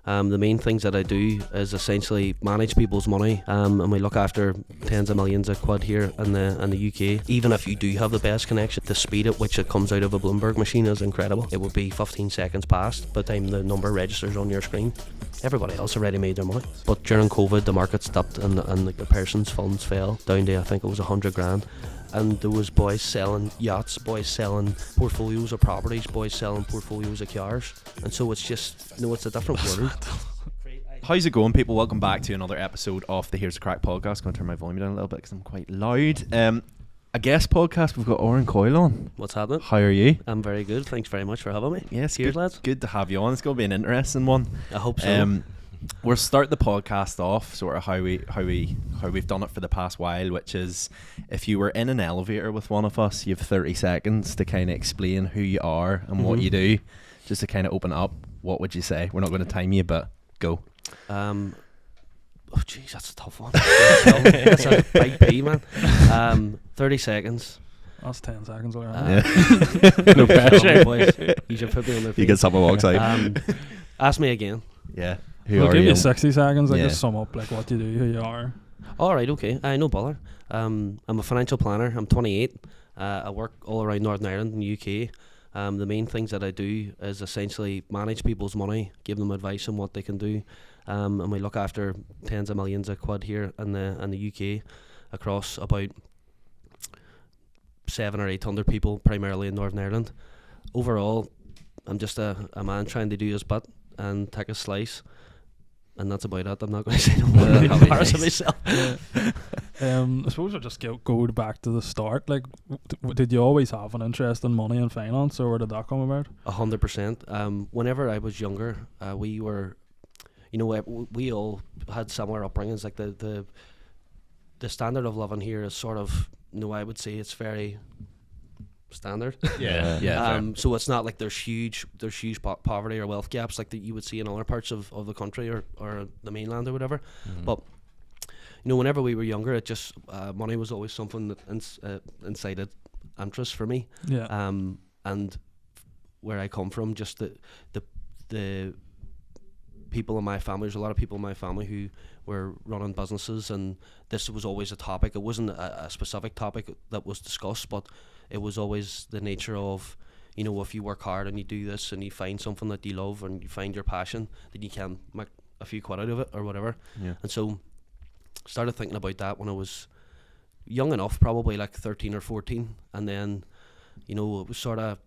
The main things that I do is essentially manage people's money, and we look after tens of millions of quid here in the UK. Even if you do have the best connection, the speed at which it comes out of a Bloomberg machine is incredible. It would be 15 seconds past by the time the number registers on your screen. Everybody else already made their money. But during COVID, the market stopped and the person's funds fell down to, I think it was 100 grand. And there was boys selling yachts, boys selling portfolios of properties, boys selling portfolios of cars. And so it's just, it's a different world. How's it going, people? Welcome back to another episode of the Here's the Crack podcast. Going to turn my volume down a little bit because I'm quite loud. A guest podcast, we've got Orann Coyle on. What's happening? How are you? I'm very good. Thanks very much for having me. Yes, Cheers, good, lads. Good to have you on. It's going to be an interesting one. I hope so. We'll start the podcast off sort of how we've done it for the past while, which is if you were in an elevator with one of us, you have 30 seconds to kind of explain who you are and what you do. Just to kind of open up, what would you say? We're not going to time you, but go. Oh jeez, that's a tough one. That's a big P, man. 30 seconds. That's 10 seconds already. Yeah. No pressure. Boys, you should put me on their feet. You get someone walks out. Ask me again. Yeah. We'll give you 60 seconds, Yeah. just sum up like what you do, who you are. Alright, okay. No bother. I'm a financial planner. I'm 28. I work all around Northern Ireland and UK. The main things that I do is essentially manage people's money, give them advice on what they can do. And we look after tens of millions of quid here in the UK across about 700 or 800 people, primarily in Northern Ireland. Overall, I'm just a man trying to do his bit and take a slice. And that's about it. I'm not going to say no more. I'm embarrassing myself. I suppose I'll just go back to the start. Like, did you always have an interest in money and finance, or where did that come about? 100%. Whenever I was younger, we were, we all had similar upbringings. Like the standard of living here is sort of, I would say it's very standard. Yeah. So it's not like there's huge poverty or wealth gaps like that you would see in other parts of the country or the mainland or whatever. But whenever we were younger, it just money was always something that incited interest for me. Yeah. And where I come from, just the people in my family, there's a lot of people in my family who were running businesses, and this was always a topic. It wasn't a specific topic that was discussed, but it was always the nature of, if you work hard and you do this and you find something that you love and you find your passion, then you can make a few quid out of it or whatever. Yeah. And so started thinking about that when I was young enough, probably like 13 or 14, and then it was sort of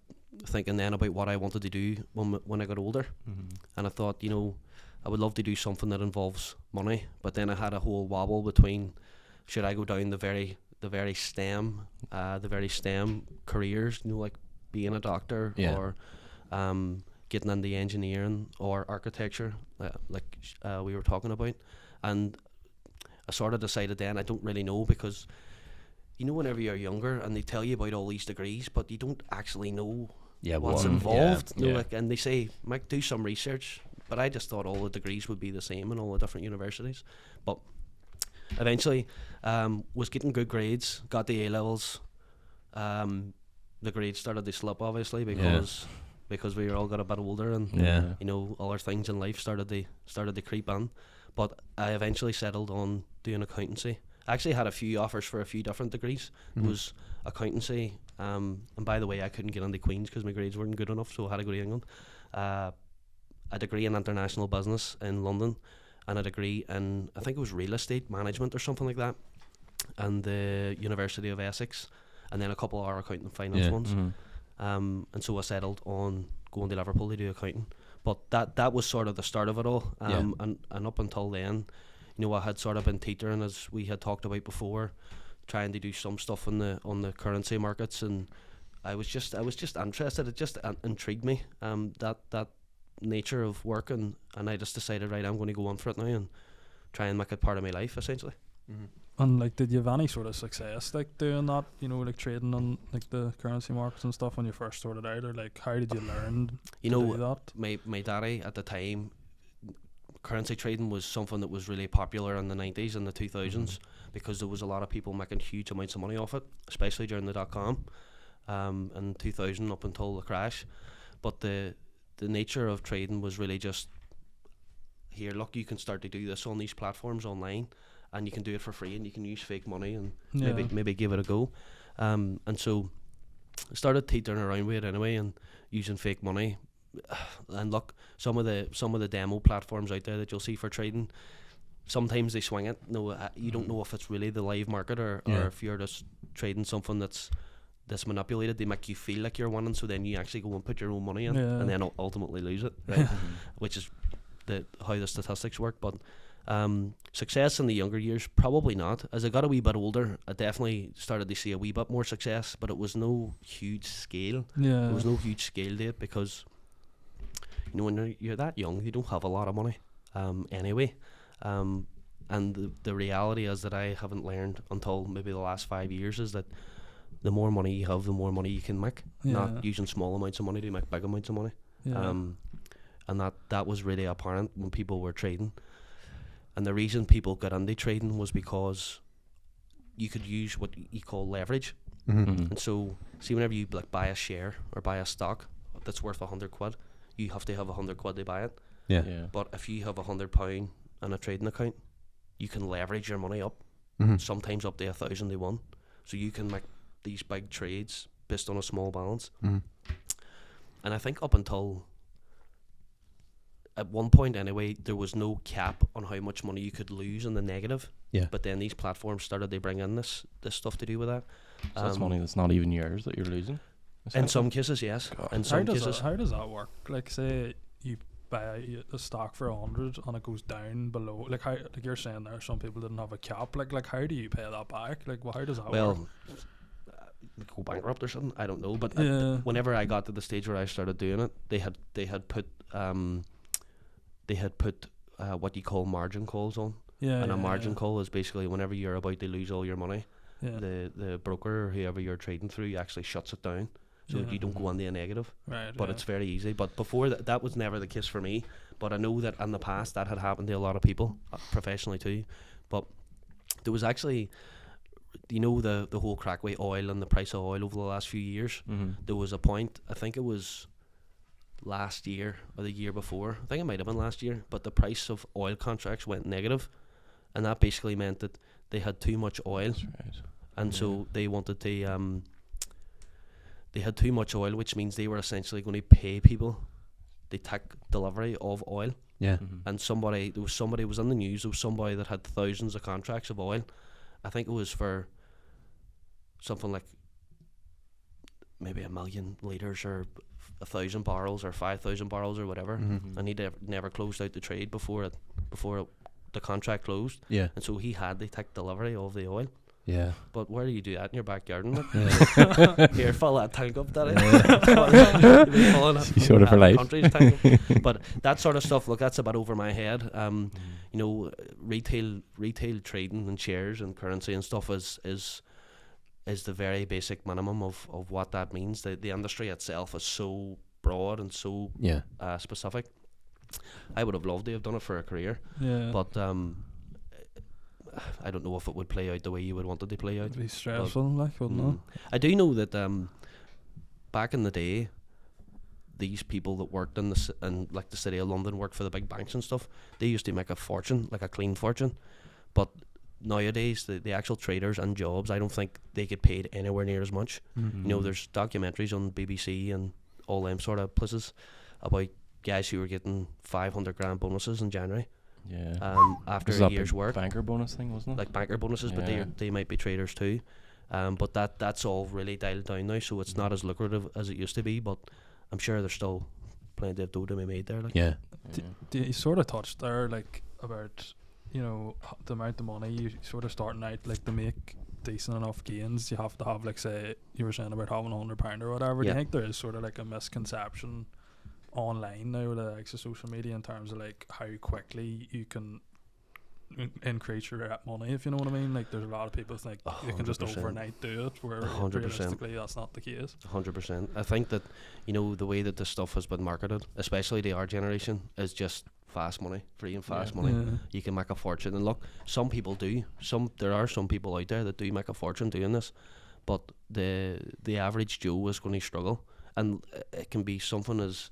thinking then about what I wanted to do when I got older. And I thought, I would love to do something that involves money, but then I had a whole wobble between, should I go down the very STEM careers, like being a doctor, or getting into engineering or architecture, like we were talking about. And I sort of decided then I don't really know, because whenever you're younger and they tell you about all these degrees, but you don't actually know what's involved. And they say, Mike, do some research. But I just thought all the degrees would be the same in all the different universities. But eventually, was getting good grades, got the A-levels. The grades started to slip, obviously, because we all got a bit older, and other things in life started to creep in. But I eventually settled on doing accountancy. I actually had a few offers for a few different degrees. It was accountancy, and by the way, I couldn't get into Queen's because my grades weren't good enough, so I had to go to England. A degree in international business in London, and a degree in, I think it was real estate management or something like that, and the University of Essex, and then a couple of our accounting and finance ones. And so I settled on going to Liverpool to do accounting. But that was sort of the start of it all. And up until then, I had sort of been teetering, as we had talked about before, trying to do some stuff on the currency markets, and I was just interested. It just intrigued me, that nature of work, and I just decided, right, I'm going to go on for it now and try and make it part of my life, essentially. And like, did you have any sort of success like doing that, like trading on like the currency markets and stuff when you first started out, or like how did you learn to do that? My daddy at the time, currency trading was something that was really popular in the 90s and the 2000s, because there was a lot of people making huge amounts of money off it, especially during the dot-com in 2000 up until the crash. But the nature of trading was really just here, look, you can start to do this on these platforms online, and you can do it for free, and you can use fake money, and maybe give it a go. And so I started teetering around with it anyway, and using fake money. And look, some of the demo platforms out there that you'll see for trading, sometimes they swing it. No, you don't know if it's really the live market or if you're just trading something that's manipulated. They make you feel like you're winning, so then you actually go and put your own money in, and then ultimately lose it, right? Which is how the statistics work. But success in the younger years, probably not. As I got a wee bit older, I definitely started to see a wee bit more success, but it was no huge scale. There was no huge scale to it, because when you're that young, you don't have a lot of money anyway. And the reality is that I haven't learned until maybe the last 5 years is that the more money you have, the more money you can make. Not using small amounts of money to make big amounts of money. And that was really apparent when people were trading. And the reason people got into trading was because you could use what you call leverage. And so, see, whenever you buy a share or buy a stock that's worth £100, you have to have £100 to buy it. But if you have £100 in a trading account, you can leverage your money up, sometimes up to 1,000 to 1. So you can make these big trades based on a small balance. And I think up until at one point anyway, there was no cap on how much money you could lose in the negative. But then these platforms started to bring in this stuff to do with that. So that's money that's not even yours that you're losing? In some cases, yes. In some cases. How does that work? Like, say you buy a stock for 100 and it goes down below. Like, how, like you're saying there, some people didn't have a cap. Like how do you pay that back? Like, how does that work? Go bankrupt or something, I don't know. But whenever I got to the stage where I started doing it, they had put what you call margin calls on. And a margin call is basically whenever you're about to lose all your money, the broker or whoever you're trading through actually shuts it down, so you don't go on the negative. But it's very easy. But before that was never the case for me. But I know that in the past that had happened to a lot of people, professionally too. But there was actually, the whole crack with oil and the price of oil over the last few years. There was a point, I think it was last year or the year before, I think it might have been last year, but the price of oil contracts went negative, and that basically meant that they had too much oil. And so they wanted to they had too much oil, which means they were essentially going to pay people to take delivery of oil. And somebody was in the news, there was somebody that had thousands of contracts of oil. I think it was for something like maybe 1 million litres or 1,000 barrels or 5,000 barrels or whatever, and he never closed out the trade before the contract closed. And so he had to take delivery of the oil. But where do you do that in your back garden? Here, fill that tank up, Daddy. Sort of for life. But that sort of stuff, look, that's a bit over my head. Retail trading and shares and currency and stuff is the very basic minimum of what that means. The industry itself is so broad and so specific. I would have loved to have done it for a career, but I don't know if it would play out the way you would want it to play out. It'd be stressful, wouldn't it? I do know that back in the day, these people that worked in like the City of London, worked for the big banks and stuff, they used to make a fortune, like a clean fortune. But nowadays, the actual traders and jobs, I don't think they get paid anywhere near as much. There's documentaries on BBC and all them sort of places about guys who were getting 500 grand bonuses in January. After a year's work. Banker bonus thing, wasn't it? Like banker bonuses, but they might be traders too. But that's all really dialed down now, so it's not as lucrative as it used to be. But I'm sure there's still plenty of dough to be made there. Like. You sort of touched there, like about the amount of money you sort of starting out, like to make decent enough gains, you have to have, like, say you were saying about having £100 or whatever. Do you think there is sort of like a misconception online now with the likes of social media in terms of like how quickly you can increase your money, if you know what I mean? Like, there's a lot of people think you can just overnight do it, where 100%. Realistically that's not the case. 100%. I think that the way that this stuff has been marketed, especially to our generation, is just fast money, free and fast money. You can make a fortune, and look, some people do. There are some people out there that do make a fortune doing this, but the average Joe is going to struggle, and it can be something as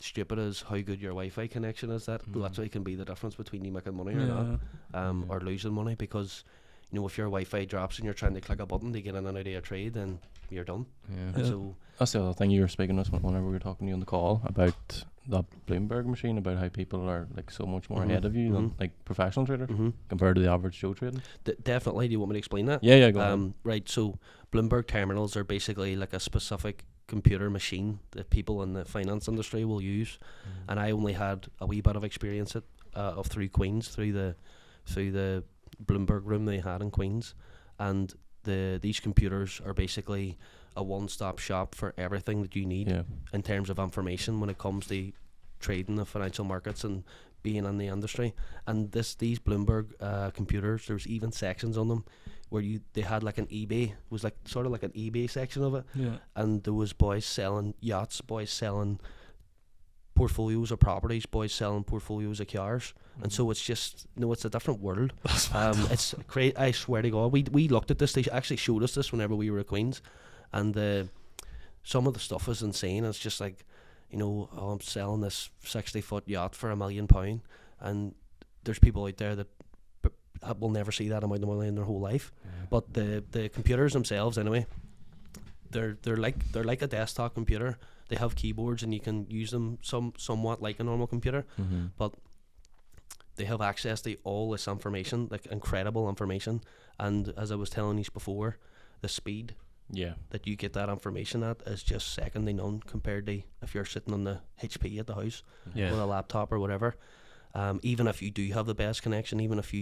stupid as how good your Wi-Fi connection is. That literally can be the difference between you making money or Yeah. not, or losing money, because you know if your Wi-Fi drops and you're trying to click a button to get in and out of a trade, then you're done. Yeah. And so That's the other thing you were speaking to us whenever we were talking to you on the call about that Bloomberg machine, about how people are like so much more ahead of you than like professional traders compared to the average Joe trading. Definitely. Do you want me to explain that? Yeah, go ahead. Right. So Bloomberg terminals are basically like a specific computer machine that people in the finance industry will use, and I only had a wee bit of experience of through Queens, through the Bloomberg room they had in Queens, and these computers are basically a one-stop shop for everything that you need in terms of information when it comes to trading the financial markets and being in the industry. And these Bloomberg computers, there's even sections on them where they had like an eBay, was like sort of like an eBay section of it, and there was boys selling yachts, boys selling portfolios of properties, boys selling portfolios of cars, and so it's just it's a different world. It's crazy. I swear to God, we looked at this. They actually showed us this whenever we were at Queens, and some of the stuff is insane. It's just like, I'm selling this 60-foot yacht for £1 million, and there's people out there that will never see that amount of money in their whole life. But the computers themselves, anyway, they're like a desktop computer. They have keyboards and you can use them somewhat like a normal computer, but they have access to all this information, like incredible information. And as I was telling you before, the speed that you get that information at is just second to none compared to if you're sitting on the HP at the house with a laptop or whatever. Even if you do have the best connection, even if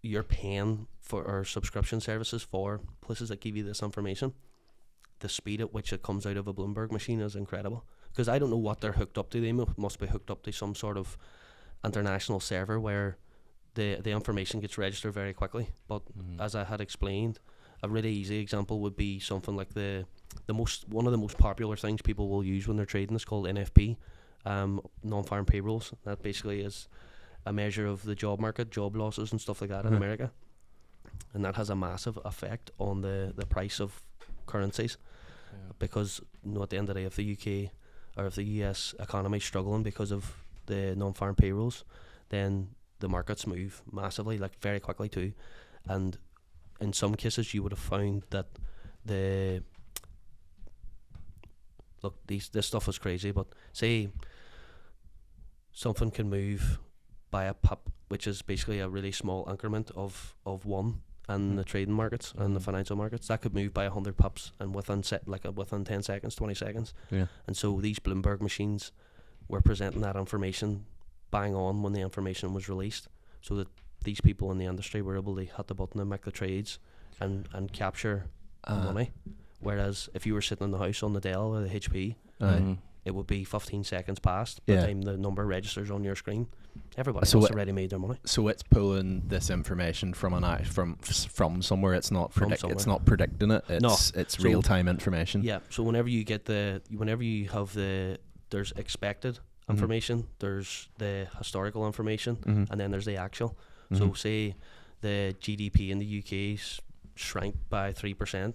you're paying for our subscription services for places that give you this information, the speed at which it comes out of a Bloomberg machine is incredible. Because I don't know what they're hooked up to. They must be hooked up to some sort of international server where the information gets registered very quickly. But as I had explained, a really easy example would be something like one of the most popular things people will use when they're trading is called NFP, non-farm payrolls. That basically is a measure of the job market, job losses and stuff like that in America, and that has a massive effect on the price of currencies, because at the end of the day, if the UK or if the US economy is struggling because of the non-farm payrolls, then the markets move massively, like very quickly too. And in some cases you would have found that this stuff is crazy, but say something can move by a pip, which is basically a really small increment of one in the trading markets and the financial markets. That could move by 100 pips and within 10 seconds, 20 seconds. And so these Bloomberg machines were presenting that information bang on when the information was released, so that these people in the industry were able to hit the button and make the trades and capture money. Whereas if you were sitting in the house on the Dell or the HP, it would be 15 seconds past by the time the number registers on your screen. Everybody else already made their money. So it's pulling this information from from somewhere. It's not it's not predicting it. It's real time information. Yeah. So whenever you have there's expected information, there's the historical information, and then there's the actual. So say the GDP in the UK shrank by 3%.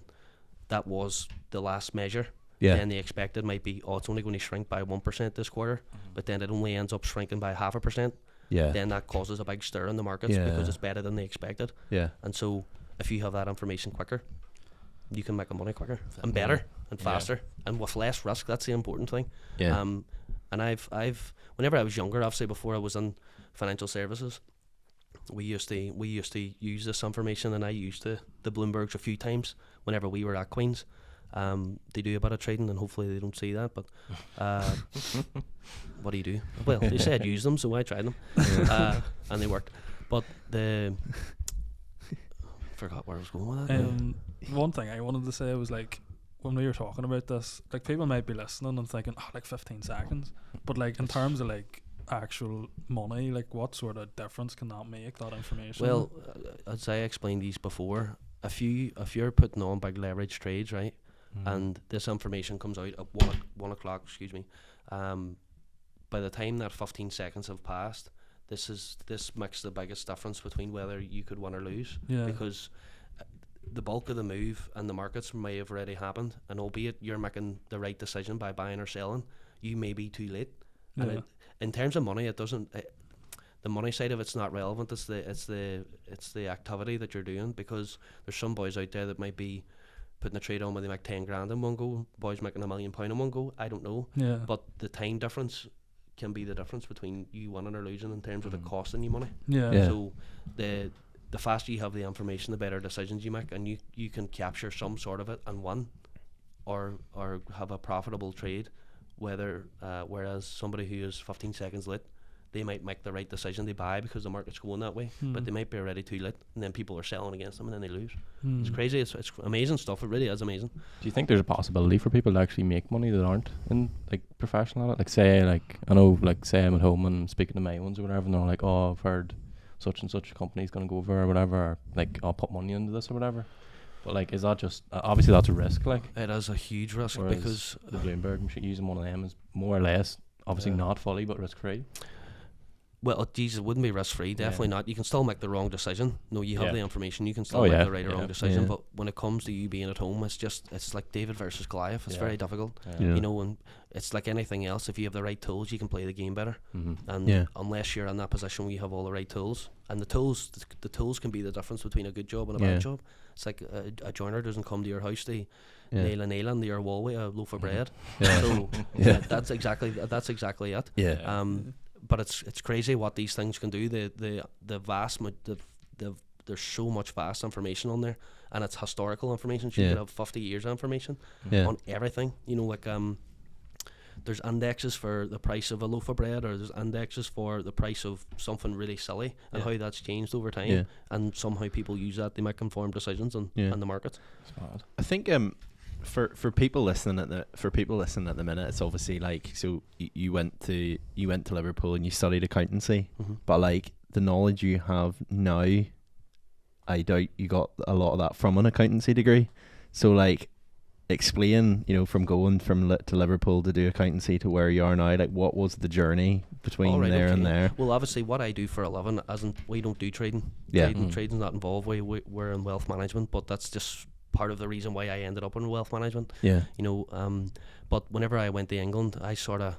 That was the last measure. Then the expected might be, it's only going to shrink by 1% this quarter, but then it only ends up shrinking by 0.5%. Then that causes a big stir in the markets because it's better than they expected. And so if you have that information quicker, you can make the money quicker and better and faster and with less risk. That's the important thing. And I've whenever I was younger, obviously before I was in financial services, we used to use this information, and I used the Bloombergs a few times whenever we were at Queens. They do a bit of trading, and hopefully they don't see that, but what do you do? Well, they said use them, so I tried them, and they worked. But forgot where I was going with that. One thing I wanted to say was, like, when we were talking about this, like, people might be listening and thinking, like 15 seconds, but like in terms of like actual money, like what sort of difference can that make, that information? Well, as I explained these before, if you're putting on big leverage trades, right, and this information comes out at 1 o'clock, by the time that 15 seconds have passed, this makes the biggest difference between whether you could win or lose. Because the bulk of the move and the markets may have already happened, and albeit you're making the right decision by buying or selling, you may be too late. And in terms of money, it doesn't. The money side of it's not relevant. It's the activity that you're doing, because there's some boys out there that might be putting a trade on where they make 10 grand in one go. Boys making £1 million in one go. I don't know. Yeah. But the time difference can be the difference between you winning or losing in terms of it costing you money. Yeah. So the faster you have the information, the better decisions you make, and you can capture some sort of it and win, or have a profitable trade. Whereas somebody who is 15 seconds late, they might make the right decision, they buy because the market's going that way, but they might be already too late, and then people are selling against them, and then they lose. It's crazy. It's amazing stuff. It really is amazing. Do you think there's a possibility for people to actually make money that aren't in like professional at it? Like say, like I know, like say I'm at home and speaking to my ones or whatever, and they're like, oh, I've heard such and such company's gonna go over or whatever, or like I'll put money into this or whatever. But like, is that just obviously that's a risk? Like it is a huge risk, because the Bloomberg machine, using one of them is more or less obviously not fully but risk free. Well, Jesus, it wouldn't be risk free. Definitely not. You can still make the wrong decision. No, you have the information. You can still make the right or wrong decision. But when it comes to you being at home, it's like David versus Goliath. It's very difficult. You know, and it's like anything else. If you have the right tools, you can play the game better. And unless you're in that position where you have all the right tools, and the tools can be the difference between a good job and a bad job. It's like a joiner doesn't come to your house to nail a nail into your wall with a loaf of bread. So that's exactly it. But it's crazy what these things can do. There's so much vast information on there, and it's historical information. So you could have 50 years of information on everything. You know, like there's indexes for the price of a loaf of bread, or there's indexes for the price of something really silly, and how that's changed over time. And somehow people use that to make informed decisions on the market. I think for people listening at the minute, it's obviously like, so you went to Liverpool and you studied accountancy, but like the knowledge you have now, I doubt you got a lot of that from an accountancy degree. So like, explain, you know, from going to Liverpool to do accountancy to where you are now, like what was the journey between and there? Well, obviously what I do for a living we don't do trading. Trading's not involved. We're in wealth management, but that's just part of the reason why I ended up in wealth management. You know, but whenever I went to England, I sort of,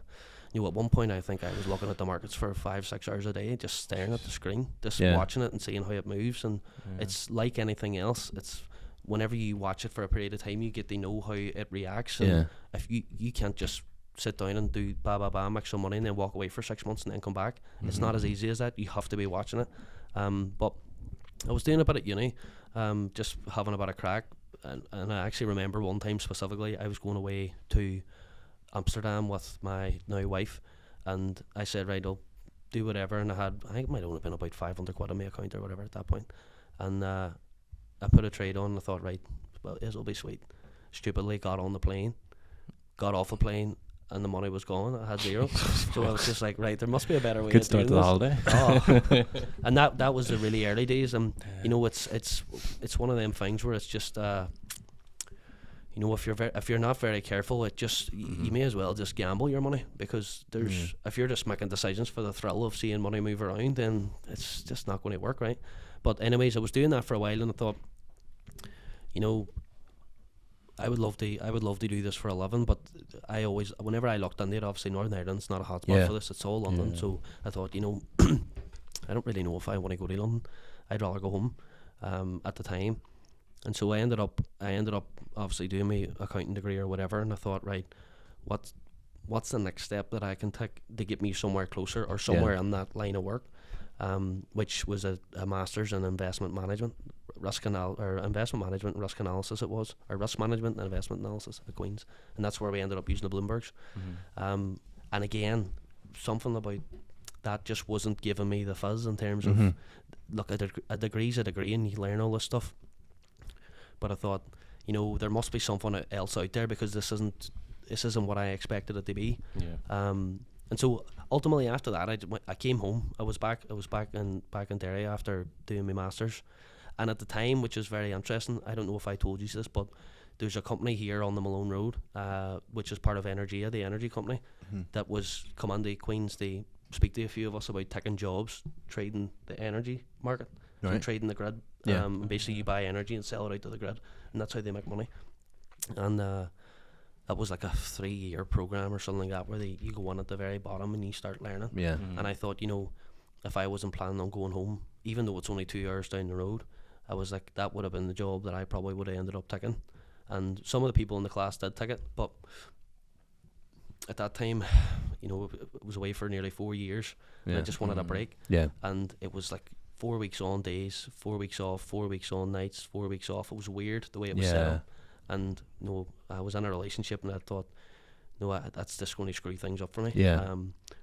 you know, at one point I think I was looking at the markets for 5-6 hours a day, just staring at the screen, just watching it and seeing how it moves. And it's like anything else. It's whenever you watch it for a period of time, you get to know how it reacts. And if you can't just sit down and do make some money and then walk away for 6 months and then come back. It's not as easy as that. You have to be watching it. But I was doing a bit at uni, just having a bit of crack. And I actually remember one time specifically, I was going away to Amsterdam with my now wife, and I said, right, I'll do whatever. And I think it might only have been about 500 quid on my account or whatever at that point. And I put a trade on and I thought, right, well, it'll be sweet. Stupidly got on the plane, got off the plane, and the money was gone. I had zero. So I was just like, right, there must be a better way. Good start to the holiday. And that was the really early days. And you know, it's one of them things where it's just you know, if you're not very careful, it just you may as well just gamble your money, because there's if you're just making decisions for the thrill of seeing money move around, then it's just not going to work, right? But anyways, I was doing that for a while, and I thought, you know, I would love to do this for a living, but I always, whenever I looked into it, obviously Northern Ireland's not a hot spot for this. It's all London. So I thought, you know, I don't really know if I want to go to London. I'd rather go home at the time. And so I ended up obviously doing my accounting degree or whatever, and I thought, right, what's the next step that I can take to get me somewhere closer or somewhere in that line of work, which was a master's in investment management, investment management and risk analysis it was, or risk management and investment analysis at Queen's, and that's where we ended up using the Bloombergs. And again, something about that just wasn't giving me the fuzz in terms of, look, a degree's a degree and you learn all this stuff. But I thought, you know, there must be something else out there, because this isn't what I expected it to be. And so ultimately after that, I came home. I was back in Derry after doing my masters, and at the time, which is very interesting, I don't know if I told you this, but there's a company here on the Malone Road, which is part of Energia, the energy company, that was come on to Queen's to speak to a few of us about taking jobs, trading the energy market. from Right. trading the grid. Yeah. Basically, you buy energy and sell it out to the grid, and that's how they make money. And that was like a 3-year program or something like that, where you go on at the very bottom and you start learning. Yeah. And I thought, if I wasn't planning on going home, even though it's only 2 hours down the road, I was like, that would have been the job that I probably would have ended up taking. And some of the people in the class did take it, but at that time, it was away for nearly 4 years. And I just wanted a break. Yeah. And it was like 4 weeks on days, 4 weeks off, 4 weeks on nights, 4 weeks off. It was weird the way it was set Yeah. up. And I was in a relationship, and I thought, that's just going to screw things up for me. Yeah.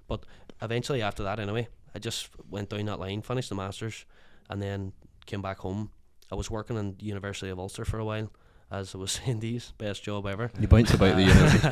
But eventually, after that, anyway, I just went down that line, finished the masters, and then came back home. I was working in the University of Ulster for a while, as I was saying, best job ever. You bounce about the university.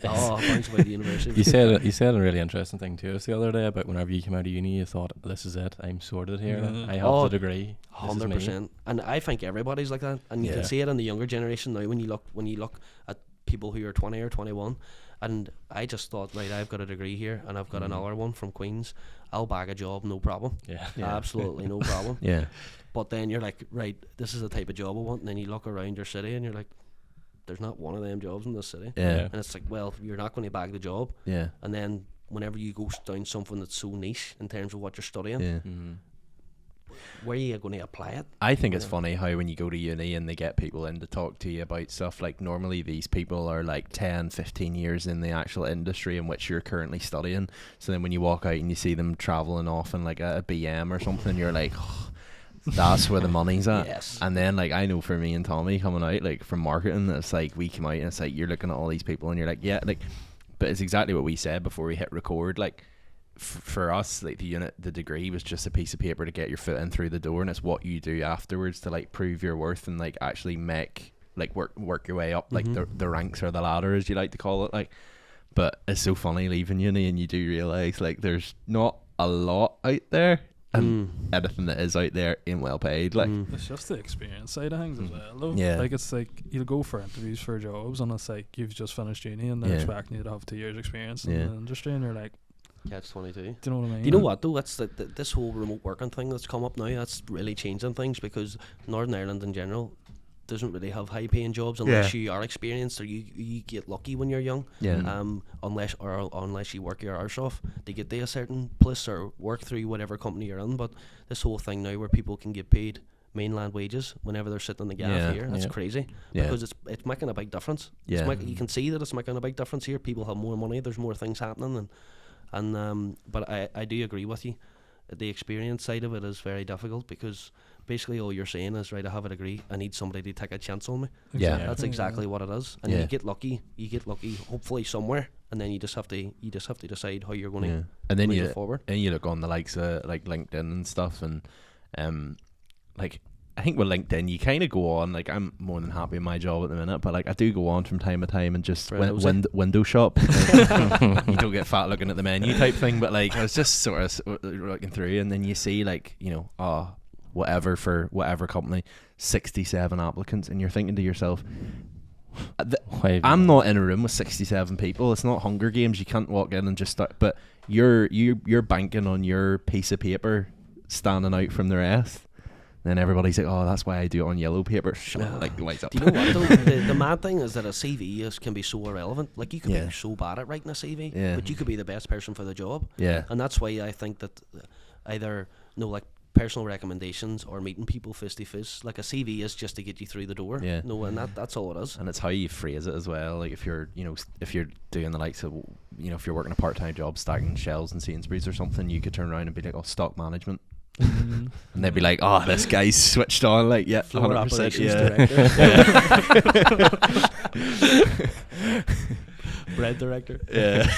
Oh, I bounce about the university. You said a really interesting thing to us the other day about whenever you came out of uni, you thought, this is it, I'm sorted here. Mhm. I have the degree. 100%. And I think everybody's like that. And you can see it in the younger generation now when you look at people who are 20 or 21. And I just thought, right, I've got a degree here, and I've got another one from Queen's. I'll bag a job, no problem. Yeah. Absolutely no problem. Yeah. But then you're like, right, this is the type of job I want. And then you look around your city and you're like, there's not one of them jobs in this city. Yeah. And it's like, well, you're not going to bag the job. Yeah. And then whenever you go down something that's so niche in terms of what you're studying, Yeah. where are you going to apply it? I think it's funny how when you go to uni and they get people in to talk to you about stuff, like normally these people are like 10, 15 years in the actual industry in which you're currently studying. So then when you walk out and you see them traveling off in like a BM or something, you're like, oh, that's where the money's at. Yes. And then like I know for me and Tommy coming out like from marketing, it's like we come out and it's like you're looking at all these people and you're like, yeah, like, but it's exactly what we said before we hit record. Like for us, like the degree was just a piece of paper to get your foot in through the door, and it's what you do afterwards to like prove your worth and like actually make like work your way up like the ranks or the ladder, as you like to call it. Like, but it's so funny leaving uni and you do realize like there's not a lot out there, and anything that is out there ain't well paid. Like it's just the experience side of things as well, though. Yeah. Like it's like you'll go for interviews for jobs, and it's like you've just finished uni and they're expecting you to have 2 years experience in the industry, and you're like, Catch 22. do you know what I mean? Do you know what though? That's this whole remote working thing that's come up now. That's really changing things, because Northern Ireland in general doesn't really have high paying jobs unless you are experienced, or you get lucky when you're young. Unless you work your arse off to get to a certain place or work through whatever company you're in. But this whole thing now where people can get paid mainland wages whenever they're sitting in the gaff here, that's crazy, because it's making a big difference. You can see that it's making a big difference here. People have more money, there's more things happening, but I do agree with you. The experience side of it is very difficult, because basically all you're saying is, right, I have a degree, I need somebody to take a chance on me. Yeah. That's exactly what it is. And you get lucky hopefully somewhere, and then you just have to decide how you're going to and then move forward. And you look on the likes of like LinkedIn and stuff, and like I think with LinkedIn you kind of go on, like I'm more than happy in my job at the minute, but like I do go on from time to time and just window shop. You don't get fat looking at the menu type thing, but like I was just sort of looking through, and then you see like, whatever for whatever company, 67 applicants, and you're thinking to yourself, I'm not in a room with 67 people. It's not Hunger Games. You can't walk in and just start. But you're banking on your piece of paper standing out from the rest. Then everybody's like, oh, that's why I do it on yellow paper. Shut up, like lights up. Do you know what though? The mad thing is that a CV can be so irrelevant. Like you could be so bad at writing a CV, but you could be the best person for the job. Yeah. And that's why I think that either like personal recommendations or meeting people face to face, like a CV is just to get you through the door. Yeah. No, and that's all it is. And it's how you phrase it as well. Like if you're doing the likes of, if you're working a part-time job stacking shelves in Sainsbury's or something, you could turn around and be like, oh, stock management. And they'd be like, oh, this guy's switched on, like, yeah, floor 100%, operations director. Bread director. Yeah.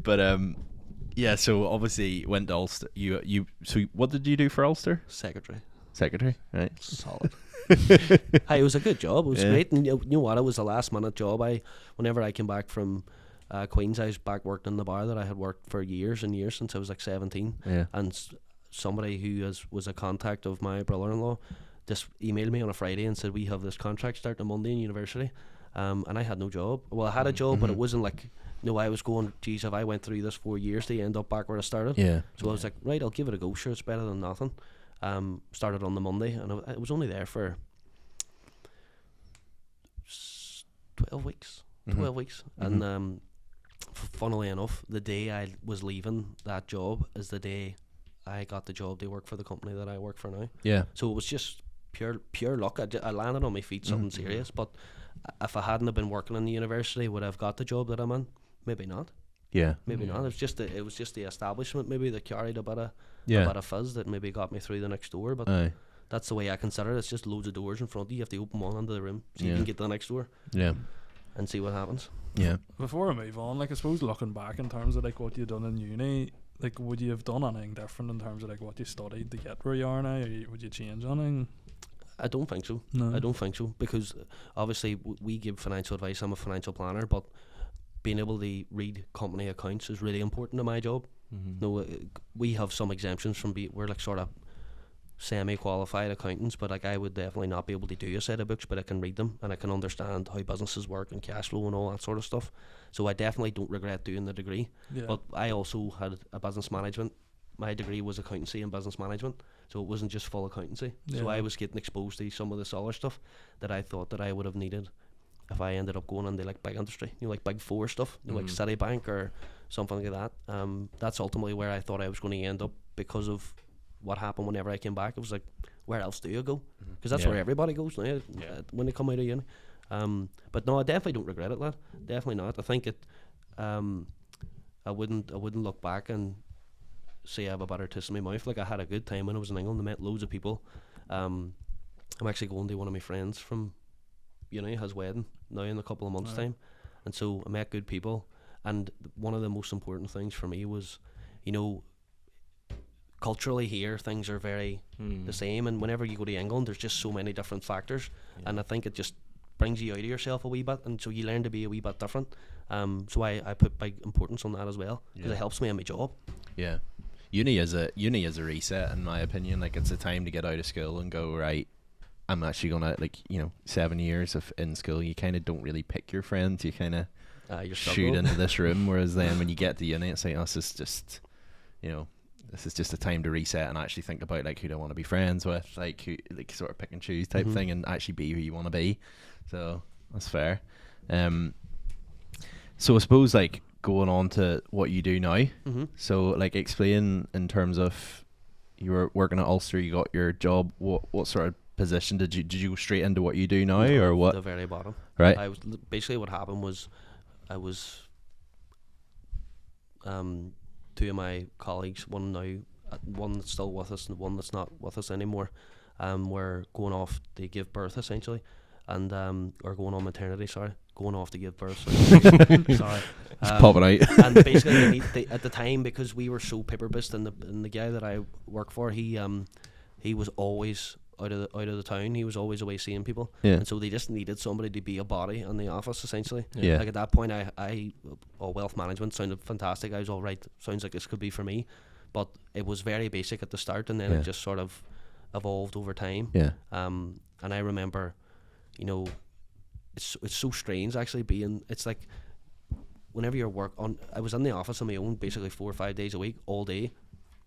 But so obviously went to Ulster. So what did you do for Ulster? Secretary, right? Solid. Hey, it was a good job. It was great. And you know what? It was a last minute job. Whenever I came back from Queen's, I was back working in the bar that I had worked for years and years, since I was like 17. Yeah. And somebody who was a contact of my brother-in-law just emailed me on a Friday and said, we have this contract starting on Monday in university. And I had no job. Well, I had a job, but it wasn't like No, I was going, geez, if I went through this 4 years to end up back where I started. Yeah. So I was like, right, I'll give it a go. Sure, it's better than nothing. Started on the Monday, and I was only there for 12 weeks. 12 weeks. Mhm. And funnily enough, the day I was leaving that job is the day I got the job to work for the company that I work for now. Yeah. So it was just pure luck. I landed on my feet, something serious. But if I hadn't have been working in the university, would I have got the job that I'm in? Maybe not. Yeah. Maybe not. It was just the establishment maybe that carried a bit of fizz that maybe got me through the next door. But Aye. that's the way I consider it. It's just loads of doors in front of you. You have to open one into the room so you Yeah. can get to the next door Yeah. and see what happens. Yeah. Before I move on, like I suppose looking back in terms of like what you've done in uni, like would you have done anything different in terms of like what you studied to get where you are now, or would you change anything? I don't think so. No. I don't think so, because obviously we give financial advice. I'm a financial planner, but being able to read company accounts is really important to my job. Mm-hmm. No, we have some exemptions from we're like sort of semi-qualified accountants, but like I would definitely not be able to do a set of books, but I can read them and I can understand how businesses work and cash flow and all that sort of stuff. So I definitely don't regret doing the degree. Yeah. But I also had a business management. My degree was accountancy and business management, so it wasn't just full accountancy. So Yeah. I was getting exposed to some of this other stuff that I thought that I would have needed if I ended up going into like big industry, like big four stuff, like Citibank or something like that. That's ultimately where I thought I was going to end up because of what happened whenever I came back. It was like, where else do you go? Because that's Yeah. where everybody goes now when they come out of uni. But no, I definitely don't regret it, lad. Definitely not. I think it. I wouldn't look back and say I have a better taste in my mouth. Like I had a good time when I was in England. I met loads of people. I'm actually going to one of my friends from uni, his wedding now in a couple of months' time, and so I met good people. And one of the most important things for me was, culturally here things are very the same, and whenever you go to England there's just so many different factors, and I think it just brings you out of yourself a wee bit, and so you learn to be a wee bit different. So I put big importance on that as well, because it helps me in my job. Yeah. Uni is a reset, in my opinion. Like, it's a time to get out of school and go, right, I'm actually gonna, 7 years of in school, you kind of don't really pick your friends. You kind of shoot into this room, whereas then when you get to uni, it's like, oh, this is just a time to reset and actually think about like who do I want to be friends with, like who, like sort of pick and choose type thing, and actually be who you want to be. So that's fair. So I suppose like going on to what you do now. So like explain in terms of, you were working at Ulster, you got your job. What sort of position did you go straight into what you do now, or what? The very bottom. Right. I was basically, what happened was I was two of my colleagues, one that's still with us and one that's not with us anymore, were going off to give birth essentially, and or going on maternity. Going off to give birth. Sorry. Just pop it out. And basically, at the time, because we were so paper-based, and the guy that I work for, he was always out of the town. He was always away seeing people, and so they just needed somebody to be a body in the office essentially. Like at that point, wealth management sounded fantastic. I was all right. Sounds like this could be for me, but it was very basic at the start, and then it just sort of evolved over time. And I remember, it's so strange actually being. It's like whenever you're I was in the office on my own basically 4 or 5 days a week, all day,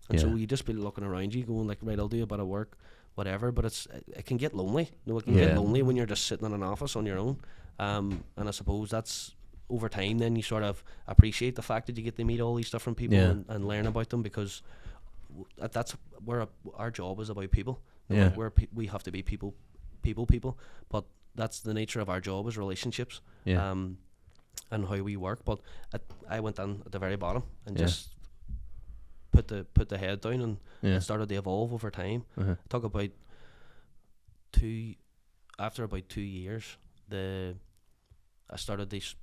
and so you just be looking around you, going like, right, I'll do a bit of work, whatever. But it can get lonely. It can get lonely when you're just sitting in an office on your own. And I suppose that's over time. Then you sort of appreciate the fact that you get to meet all these different people and learn about them, because that's where our job is about people. We have to be people, but that's the nature of our job, is relationships, and how we work. But I went in at the very bottom and just put the head down, and it started to evolve over time. Talk about after about 2 years, I started this.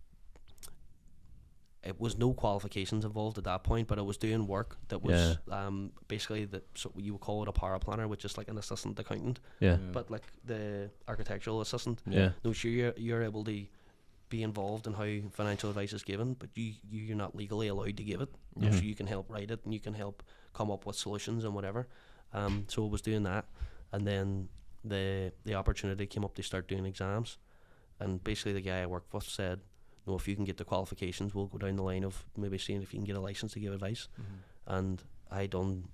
It was no qualifications involved at that point, but I was doing work that was basically so you would call it a power planner, which is like an assistant accountant, but like the architectural assistant. No, sure, you're able to be involved in how financial advice is given, but you're not legally allowed to give it. So you can help write it, and you can help come up with solutions and whatever. So I was doing that, and then the opportunity came up to start doing exams, and basically the guy I worked with said, if you can get the qualifications, we'll go down the line of maybe seeing if you can get a license to give advice. And I done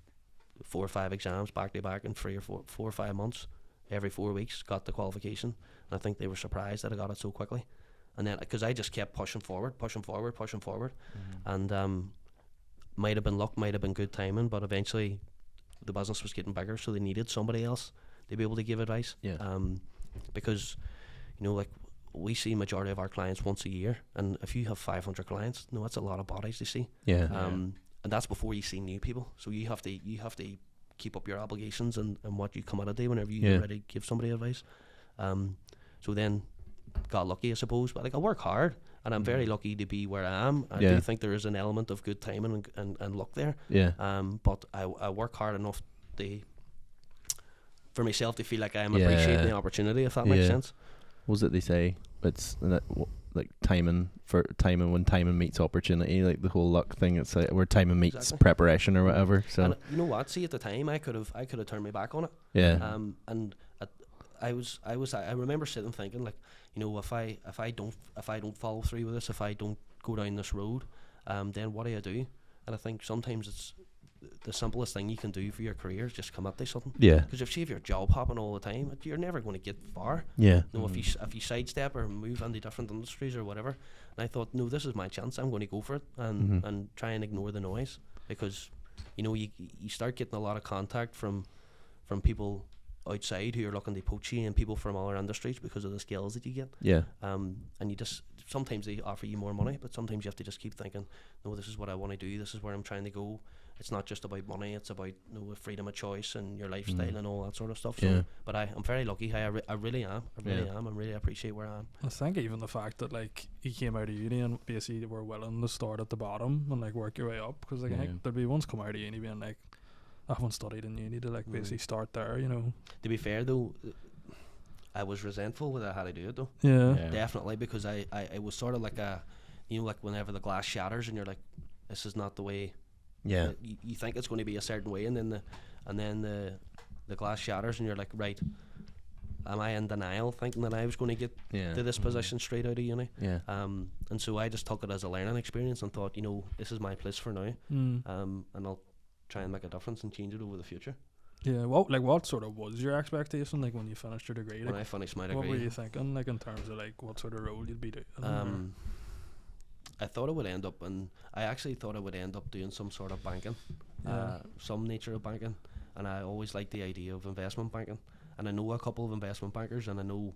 4 or 5 exams back to back in 4 or 5 months, every 4 weeks, got the qualification. And I think they were surprised that I got it so quickly. And then, because I just kept pushing forward, and might have been luck, might have been good timing, but eventually the business was getting bigger, so they needed somebody else to be able to give advice. Because, like, we see majority of our clients once a year, and if you have 500 clients, that's a lot of bodies to see. And that's before you see new people. So you have to keep up your obligations and what you come out of day whenever you're ready to give somebody advice. So then got lucky, I suppose, but like I work hard, and I'm very lucky to be where I am. I do think there is an element of good timing and luck there. But I work hard enough for myself to feel like I am appreciating the opportunity, if that makes sense. What was it they say? It's like timing when timing meets opportunity, like the whole luck thing. It's like where timing meets preparation or whatever. So and you know what? See, at the time, I could have turned my back on it. And I remember sitting thinking, like, if I don't follow through with this, if I don't go down this road, then what do I do? And I think sometimes it's the simplest thing you can do for your career is just come up to something. Because if you have your job hopping all the time, you're never going to get far. If you sidestep or move into different industries or whatever. And I thought, no, this is my chance. I'm going to go for it and try and ignore the noise, because you start getting a lot of contact from people outside who are looking to poach you, and people from other industries, because of the skills that you get. And you just, sometimes they offer you more money, but sometimes you have to just keep thinking, no, this is what I want to do, this is where I'm trying to go. It's not just about money, it's about freedom of choice and your lifestyle and all that sort of stuff. So, but I'm very lucky. I really am. I really appreciate where I am. I think even the fact that like you came out of uni and basically were willing to start at the bottom and like work your way up, because like I think there'd be ones come out of uni being like, I haven't studied in uni, to like basically start there, To be fair though, I was resentful when I had to do it though. Definitely, because I was sort of like like whenever the glass shatters and you're like, this is not the way. You think it's going to be a certain way, and then the glass shatters and you're like, right, am I in denial thinking that I was going to get to this position straight out of uni? And so I just took it as a learning experience and thought, this is my place for now. And I'll try and make a difference and change it over the future. What sort of was your expectation like when you finished your degree? When I finished my degree, what were you thinking, like in terms of like what sort of role you'd be doing? I thought I would end up doing some sort of banking, some nature of banking, and I always liked the idea of investment banking. And I know a couple of investment bankers, and I know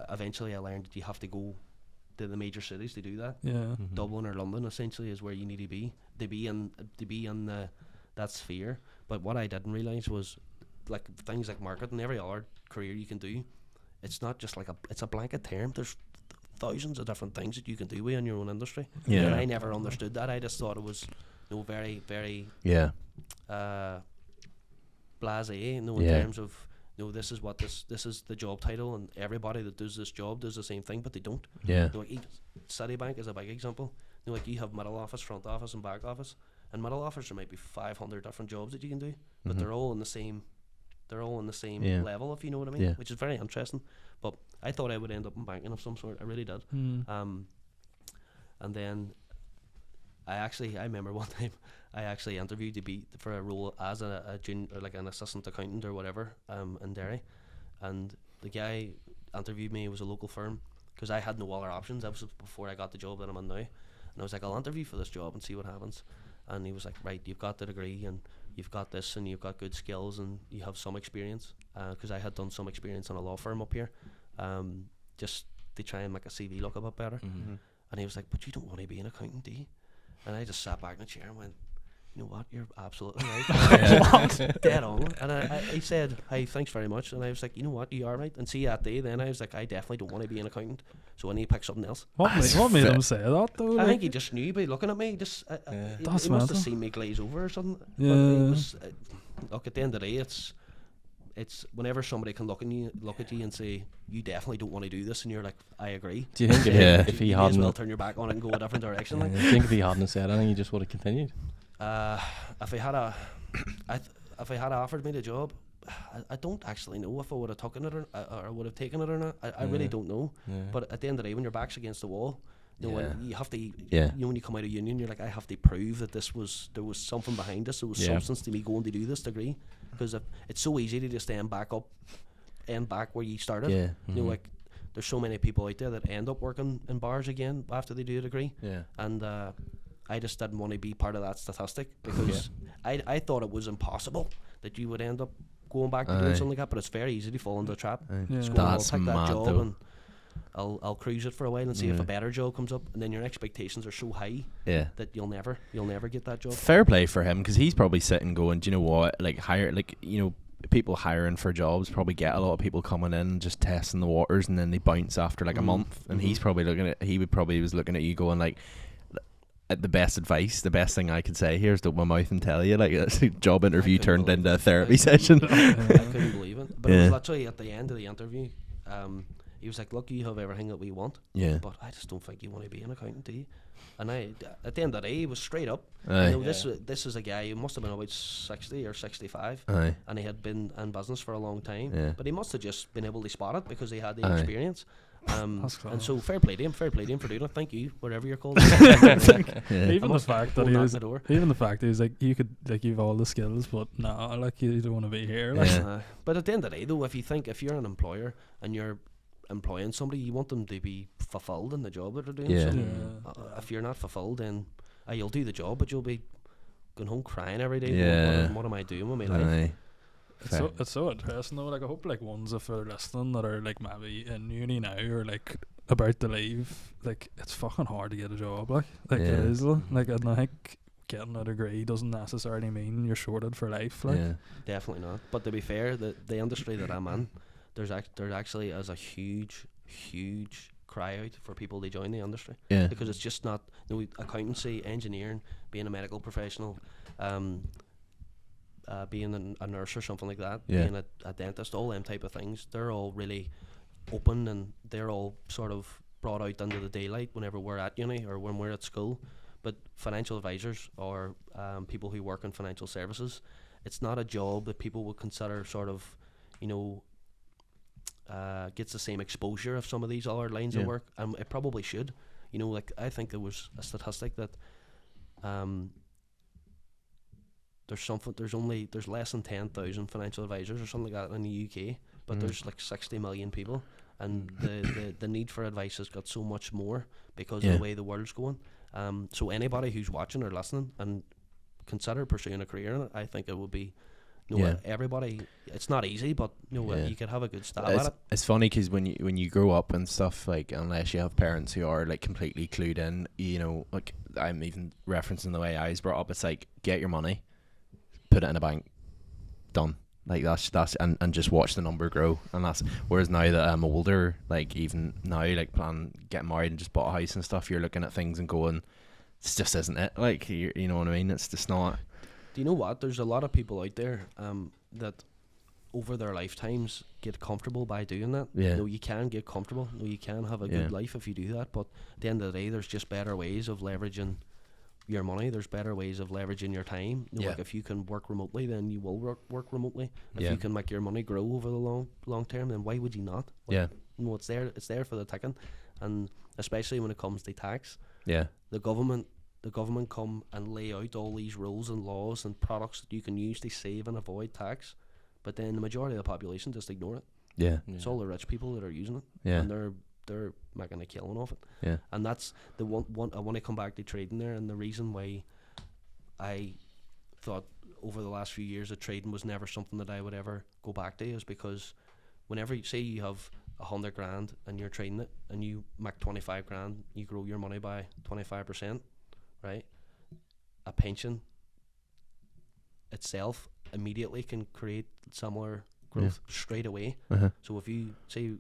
eventually I learned that you have to go to the major cities to do that. Dublin or London essentially is where you need to be in that sphere. But what I didn't realise was, like, things like marketing, every other career you can do, it's not just like it's a blanket term. There's thousands of different things that you can do in your own industry. And I never understood that. I just thought it was very, very blasé, in terms of this is what this is the job title, and everybody that does this job does the same thing, but they don't. Like Citibank is a big example. Like you have middle office, front office and back office, and middle office there might be 500 different jobs that you can do, but they're all in the same level, if you know what I mean, which is very interesting. But I thought I would end up in banking of some sort. I really did. And then I remember one time I actually interviewed for a role as a junior, or like an assistant accountant or whatever, in Derry, and the guy interviewed me. It was a local firm, because I had no other options. That was before I got the job that I'm in now, and I was like, I'll interview for this job and see what happens. And he was like, right, you've got the degree and you've got this and you've got good skills and you have some experience, because I had done some experience in a law firm up here, just to try and make a CV look a bit better. And he was like, but you don't want to be an accountant, do you? And I just sat back in the chair and went, you know what, you're absolutely right. Dead on. And he said, hey, thanks very much. And I was like, you know what, you are right. And see, that day then I was like, I definitely don't want to be an accountant, so I need to pick something else. What made him say that though? I think he just knew by looking at me. He must have seen me glaze over or something. But it was, look, at the end of the day, it's whenever somebody can look at you and say, you definitely don't want to do this, and you're like, I agree. Do you think if he hadn't, as well turn your back on it and go a different direction? Do you think if he hadn't said anything, you just would have continued? If he had offered me the job, I don't actually know if I would have taken it or would have taken it or not. I really don't know. But at the end of the day, when your back's against the wall, when you have to, Yeah. when you come out of union, you're like, I have to prove that there was something behind this. There was substance to me going to do this degree, because it's so easy to just end back where you started. Yeah. Like there's so many people out there that end up working in bars again after they do a degree. Yeah. And I just didn't want to be part of that statistic, because I thought it was impossible that you would end up going back to doing something like that, but it's very easy to fall into a trap. Just go, I'll That's take that mad job though. and I'll cruise it for a while and see if a better job comes up, and then your expectations are so high that you'll never get that job. Fair play for him, because he's probably sitting going, do you know what, like people hiring for jobs probably get a lot of people coming in just testing the waters, and then they bounce after like a month, and he was looking at you going like, the best advice, the best thing I could say here is to open my mouth and tell you, like, a job interview turned into a therapy session. I couldn't believe it. But it was literally at the end of the interview, he was like, look, you have everything that we want, but I just don't think you want to be an accountant, do you? And I, at the end of the day, he was straight up. This is a guy who must have been about 60 or 65, and he had been in business for a long time, but he must have just been able to spot it because he had the experience. And so fair play to him for doing it. Thank you, wherever you're called. Even the fact that he was like, you could, like, you've all the skills, but nah, like, you don't want to be here. Like. But at the end of the day, though, if you're an employer and you're employing somebody, you want them to be fulfilled in the job that they're doing. If you're not fulfilled, then you'll do the job, but you'll be going home crying every day. Going, what am I doing with my life? It's so interesting though. Like, I hope like ones if they're listening that are like maybe in uni now or like about to leave, like, it's fucking hard to get a job. Like it is. Like, and I think getting a degree doesn't necessarily mean you're sorted for life. Like, definitely not. But to be fair, the industry that I'm in, there actually is a huge cry out for people to join the industry, because it's just not, accountancy, engineering, being a medical professional, being a nurse or something like that, being a dentist, all them type of things, they're all really open, and they're all sort of brought out into the daylight whenever we're at uni or when we're at school. But financial advisors or people who work in financial services, it's not a job that people would consider sort of, gets the same exposure of some of these other lines of work, and it probably should. Like, I think there was a statistic that there's less than 10,000 financial advisors or something like that in the UK, but there's like 60 million people, and the need for advice has got so much more because of the way the world's going. So anybody who's watching or listening and consider pursuing a career in it, I think it would be, everybody, it's not easy, but you could have a good stab at it. It's funny because when you grow up and stuff, like, unless you have parents who are like completely clued in, like, I'm even referencing the way I was brought up, it's like, get your money, put it in a bank, done. Like, that's and just watch the number grow. And that's, whereas now that I'm older, like, even now, like, getting married and just bought a house and stuff, you're looking at things and going, this just isn't it. Like, you know what I mean? It's just not. Do you know what? There's a lot of people out there that over their lifetimes get comfortable by doing that. You can get comfortable. You can have a good life if you do that. But at the end of the day, there's just better ways of leveraging your money. There's better ways of leveraging your time. Like, if you can work remotely, then you will work remotely. If you can make your money grow over the long term, then why would you not? It's there for the taking. And especially when it comes to tax, the government come and lay out all these rules and laws and products that you can use to save and avoid tax, but then the majority of the population just ignore it. It's all the rich people that are using it, and they're making a killing off it. And that's the one I want to come back to trading there. And the reason why I thought over the last few years that trading was never something that I would ever go back to is because whenever you say you have 100 grand and you're trading it and you make 25 grand, you grow your money by 25%, right? A pension itself immediately can create similar growth straight away. So if you say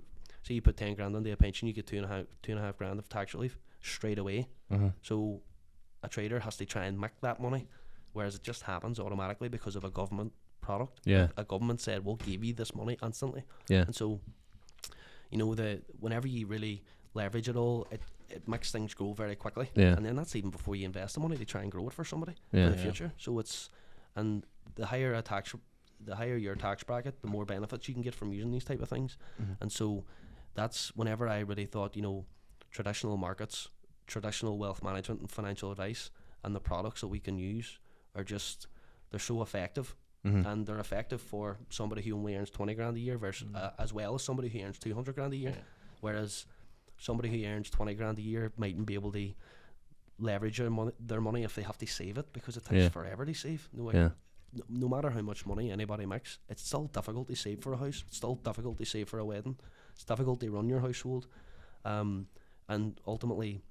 you put 10 grand into a pension, you get two and a half grand of tax relief straight away. So a trader has to try and make that money, whereas it just happens automatically because of a government product. A government said, we'll give you this money instantly. And so, whenever you really leverage it all, it makes things grow very quickly. And then that's even before you invest the money to try and grow it for somebody in the future. So and the higher your tax bracket, the more benefits you can get from using these type of things. And so that's whenever I really thought, traditional markets, traditional wealth management and financial advice and the products that we can use are just, they're so effective. And they're effective for somebody who only earns 20 grand a year versus as well as somebody who earns 200 grand a year. Whereas somebody who earns 20 grand a year mightn't be able to leverage their money if they have to save it, because it takes forever to save. No matter how much money anybody makes, it's still difficult to save for a house. It's still difficult to save for a wedding. It's difficult to run your household. And ultimately,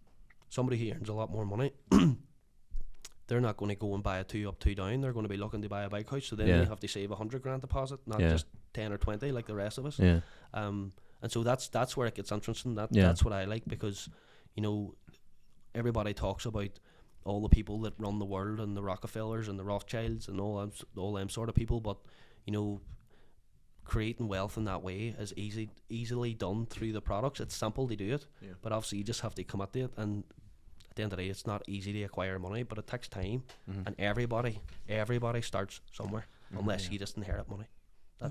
somebody who earns a lot more money, they're not going to go and buy a 2 up, 2 down. They're going to be looking to buy a big house. So then they have to save 100 grand deposit, not just 10 or 20 like the rest of us. And so that's where it gets interesting. That's what I like, because, you know, everybody talks about all the people that run the world and the Rockefellers and the Rothschilds and all them sort of people, but, you know, creating wealth in that way is easily done through the products. It's simple to do it, but obviously you just have to commit to it. And at the end of the day, it's not easy to acquire money, but it takes time. And everybody starts somewhere, unless you just inherit money.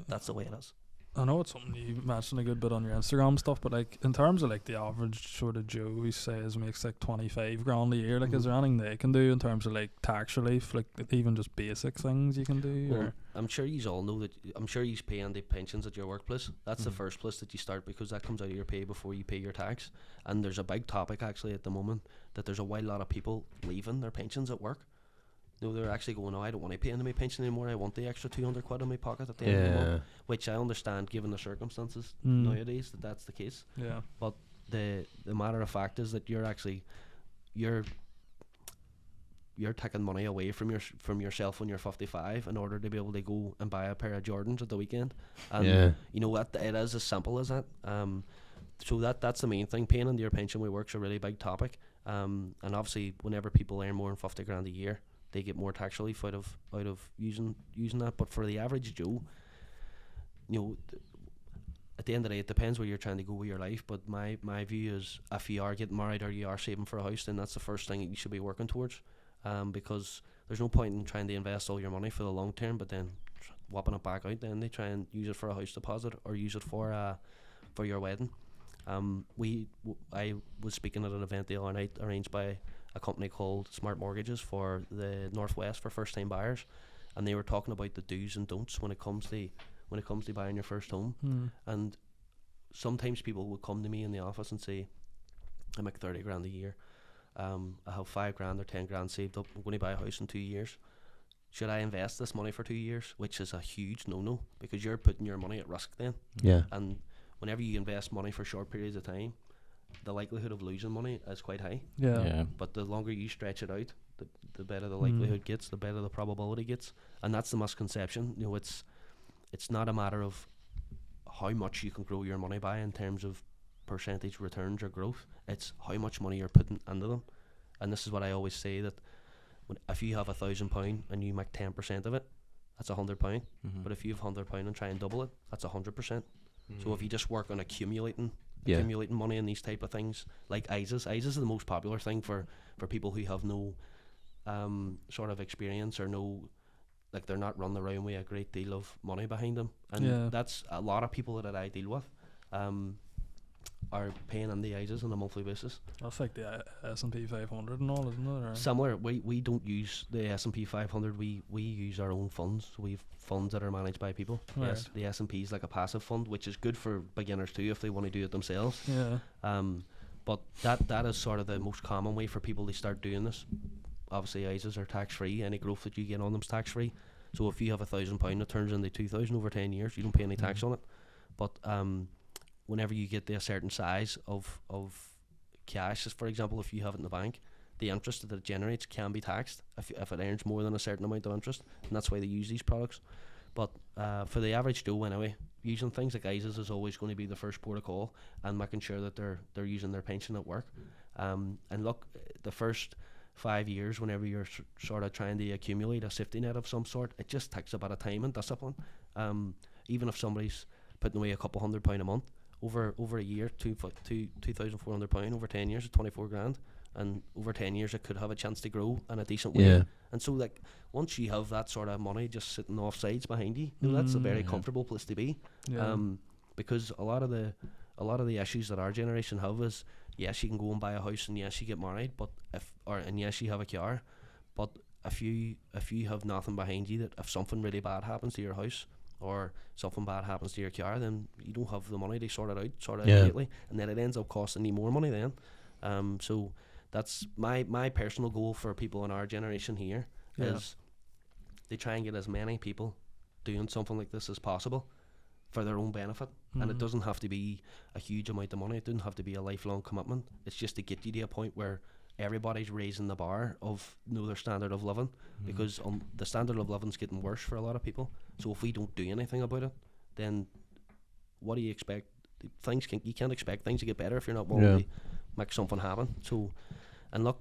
That's the way it is. I know it's something you mentioned a good bit on your Instagram stuff, but like in terms of like the average sort of Joe who says makes like 25 grand a year, like is there anything they can do in terms of like tax relief, like even just basic things you can do? Well, I'm sure you all know that. I'm sure you's paying the pensions at your workplace. That's the first place that you start, because that comes out of your pay before you pay your tax. And there's a big topic actually at the moment that there's a wild lot of people leaving their pensions at work. No, they're actually going, I don't want to pay into my pension anymore. I want the extra 200 quid in my pocket at the end of the month. Which I understand, given the circumstances nowadays, that's the case. Yeah. But the matter of fact is that you're taking money away from yourself when you're 55 in order to be able to go and buy a pair of Jordans at the weekend. And you know what? It is as simple as that. So that's the main thing. Paying into your pension with work's a really big topic. And obviously, whenever people earn more than 50 grand a year, they get more tax relief out of using that. But for the average Joe, you know, at the end of the day, it depends where you're trying to go with your life. But my view is, if you are getting married or you are saving for a house, then that's the first thing that you should be working towards. Because there's no point in trying to invest all your money for the long term, but then whopping it back out. Then they try and use it for a house deposit or use it for your wedding. I was speaking at an event the other night arranged by a company called Smart Mortgages for the Northwest for first time buyers, and they were talking about the do's and don'ts when it comes to buying your first home. And sometimes people would come to me in the office and say, I make 30 grand a year, I have 5 grand or 10 grand saved up, I'm going to buy a house in 2 years. Should I invest this money for 2 years? Which is a huge no, because you're putting your money at risk then. And whenever you invest money for short periods of time, the likelihood of losing money is quite high. But the longer you stretch it out, the better the likelihood gets, the better the probability gets. And that's the misconception. You know, it's not a matter of how much you can grow your money by in terms of percentage returns or growth. It's how much money you're putting into them. And this is what I always say, that if you have £1,000 and you make 10% of it, that's £100. But if you have £100 and try and double it, that's 100%. So if you just work on accumulating money in these type of things, like ISAs is the most popular thing for people who have no sort of experience, or no, like, they're not running around with a great deal of money behind them. And that's a lot of people that I deal with are paying in the ISAs on a monthly basis. That's like the S&P 500 and all, isn't it? Or? Similar. We don't use the S&P 500. We use our own funds. So we have funds that are managed by people. Right. Yes, the S&P is like a passive fund, which is good for beginners too if they want to do it themselves. But that is sort of the most common way for people to start doing this. Obviously, ISAs are tax free. Any growth that you get on them is tax free. So if you have £1,000, it turns into 2,000 over 10 years. You don't pay any tax on it. But whenever you get to a certain size of cash, for example, if you have it in the bank, the interest that it generates can be taxed if it earns more than a certain amount of interest, and that's why they use these products. But for the average Joe, anyway, using things like ISAs is always going to be the first port of call, and making sure that they're using their pension at work. And look, the first 5 years, whenever you're sort of trying to accumulate a safety net of some sort, it just takes a bit of time and discipline. Even if somebody's putting away a couple £100 a month, over a year, £2,400 over 10 years is 24 grand, and over 10 years it could have a chance to grow in a decent way. And so, like, once you have that sort of money just sitting off sides behind you, that's a very comfortable place to be. Because a lot of the issues that our generation have is yes, you can go and buy a house, and yes, you get married, and yes, you have a car, but if you have nothing behind you, that if something really bad happens to your house or something bad happens to your car, then you don't have the money to sort it out immediately, and then it ends up costing you more money then. So that's my personal goal for people in our generation here, is they try and get as many people doing something like this as possible for their own benefit. And it doesn't have to be a huge amount of money, it doesn't have to be a lifelong commitment. It's just to get you to a point where everybody's raising the bar of their standard of living, because the standard of living's getting worse for a lot of people. So if we don't do anything about it, then what do you expect? You can't expect things to get better if you're not willing to make something happen. So, and look,